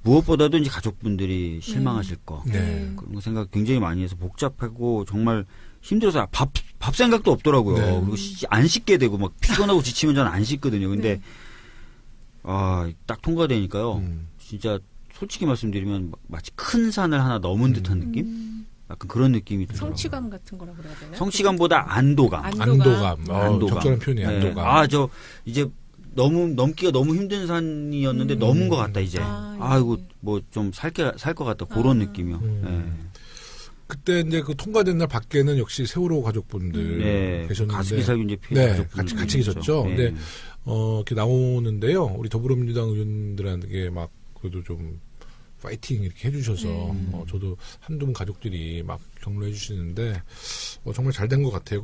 무엇보다도 이제 가족분들이 실망하실 거 그런 거 생각 굉장히 많이 해서 복잡하고 정말 힘들어서 밥 생각도 없더라고요. 그리고 안 씻게 되고 막 피곤하고 지치면 저는 안 씻거든요. 근데 딱 통과되니까요. 진짜 솔직히 말씀드리면 마치 큰 산을 하나 넘은 듯한 느낌? 약간 그런 느낌이 들어요. 성취감 같은 거라고 그래야 되나? 성취감보다 안도감. 안도감. 적절한 표현이에요. 안도감. 저 이제 넘기가 너무 힘든 산이었는데 넘은 것 같다 이제. 이거 뭐 좀 살 것 같다 그런 느낌이요. 그때 이제 그 통과된 날 밖에는 역시 세월호 가족분들 계셨는데 가습기 살균제 피해 가족분들 같이 계셨죠. 근데 이렇게 나오는데요. 우리 더불어민주당 의원들한테 막 그래도 좀 파이팅 이렇게 해주셔서 저도 한두 분 가족들이 막 격려해 주시는데 정말 잘 된 것 같아요.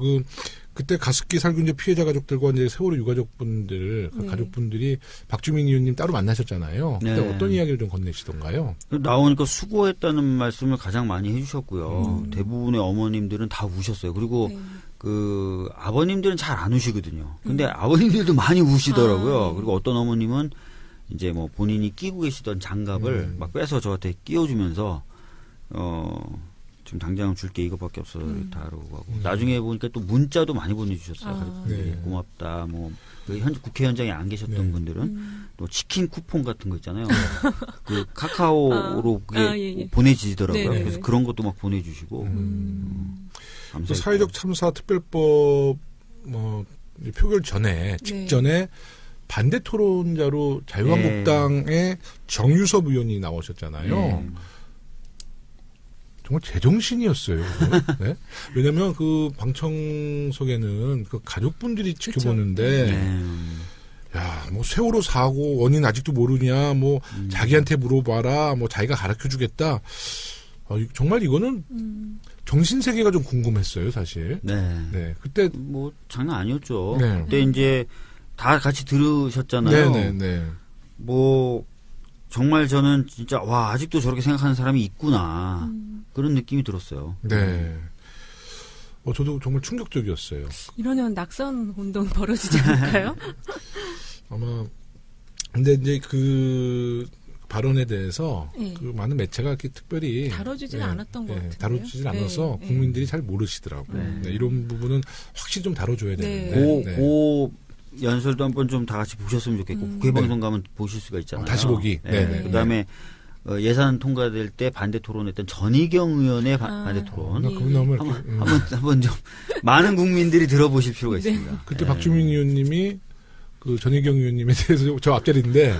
그때 가습기 살균제 피해자 가족들과 이제 세월호 유가족분들 가족분들이 박주민 의원님 따로 만나셨잖아요. 그때 어떤 이야기를 좀 건네시던가요? 나오니까 수고했다는 말씀을 가장 많이 해주셨고요. 대부분의 어머님들은 다 우셨어요. 그리고 그 아버님들은 잘 안 우시거든요. 근데 아버님들도 많이 우시더라고요. 그리고 어떤 어머님은 이제 뭐 본인이 끼고 계시던 장갑을 막 빼서 저한테 끼워주면서 지금 당장 줄 게 이것밖에 없어 다라고 하고 나중에 보니까 또 문자도 많이 보내주셨어요. 고맙다. 뭐 국회 현장에 안 계셨던 분들은 또 치킨 쿠폰 같은 거 있잖아요. 그 카카오로 그게 보내지더라고요. 그래서 그런 것도 막 보내주시고. 사회적 참사 특별법 표결 전에 직전에 반대 토론자로 자유한국당의 정유섭 의원이 나오셨잖아요. 정말 제정신이었어요. 네? 왜냐하면 그 방청석에는 그 가족분들이 지켜보는데, 야, 뭐 세월호 사고 원인 아직도 모르냐, 뭐 자기한테 물어봐라, 뭐 자기가 가르쳐주겠다. 정말 이거는 정신 세계가 좀 궁금했어요, 사실. 네. 네. 그때 뭐 장난 아니었죠. 네. 그때 이제 다 같이 들으셨잖아요. 네. 뭐 정말 저는 진짜 와 아직도 저렇게 생각하는 사람이 있구나 그런 느낌이 들었어요. 네. 저도 정말 충격적이었어요. 이러면 낙선 운동 벌어지지 않을까요? 아마 근데 이제 그 발언에 대해서 네. 그 많은 매체가 이렇게 특별히 다뤄주지는 않았던 것 같아요. 다뤄주질 않아서 국민들이 잘 모르시더라고요. 네, 이런 부분은 확실히 좀 다뤄줘야 되는데. 그 연설도 한번 좀 다 같이 보셨으면 좋겠고 국회방송 가면 보실 수가 있잖아요. 다시 보기. 그다음에 예산 통과될 때 반대 토론했던 전희경 의원의 반대 토론. 한번 좀 많은 국민들이 들어보실 필요가 있습니다. 그때 박주민 의원님이 그 전희경 의원님에 대해서 저 앞자리인데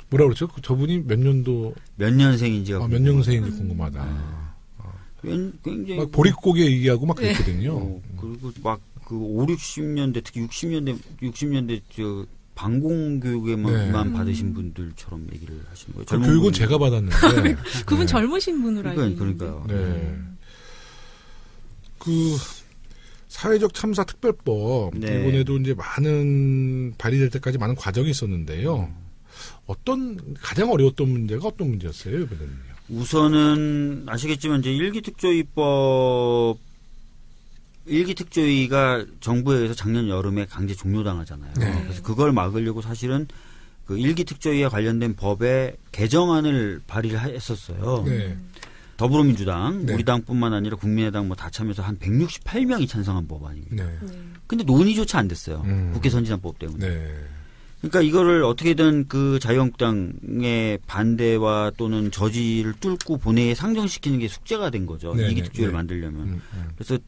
뭐라 그랬죠? 저분이 몇 년생인지가 몇 년생인지 궁금하다. 굉장히 막 보릿고개 얘기하고 막 그랬거든요. 그리고 막 그 5, 60년대 특히 60년대 저 방공교육에만 받으신 분들처럼 얘기를 하시는 거예요. 그 교육은 제가 받았는데 그분 젊으신 분으로 알고 있는데. 그러니까요. 네. 그 사회적 참사 특별법 이번에도 이제 많은 발의될 때까지 많은 과정이 있었는데요. 가장 어려웠던 문제가 어떤 문제였어요, 이번에는요? 우선은 아시겠지만 이제 일기 특조위가 정부에 의해서 작년 여름에 강제 종료당하잖아요. 그래서 그걸 막으려고 사실은 그 일기 특조위와 관련된 법의 개정안을 발의를 했었어요. 더불어민주당, 우리 당뿐만 아니라 국민의당 뭐 다 참여해서 한 168명이 찬성한 법안입니다. 근데 논의조차 안 됐어요. 국회 선진화법 때문에. 그러니까 이거를 어떻게든 그 자유한국당의 반대와 또는 저지를 뚫고 본회의에 상정시키는 게 숙제가 된 거죠. 일기 특조위를 만들려면. 그래서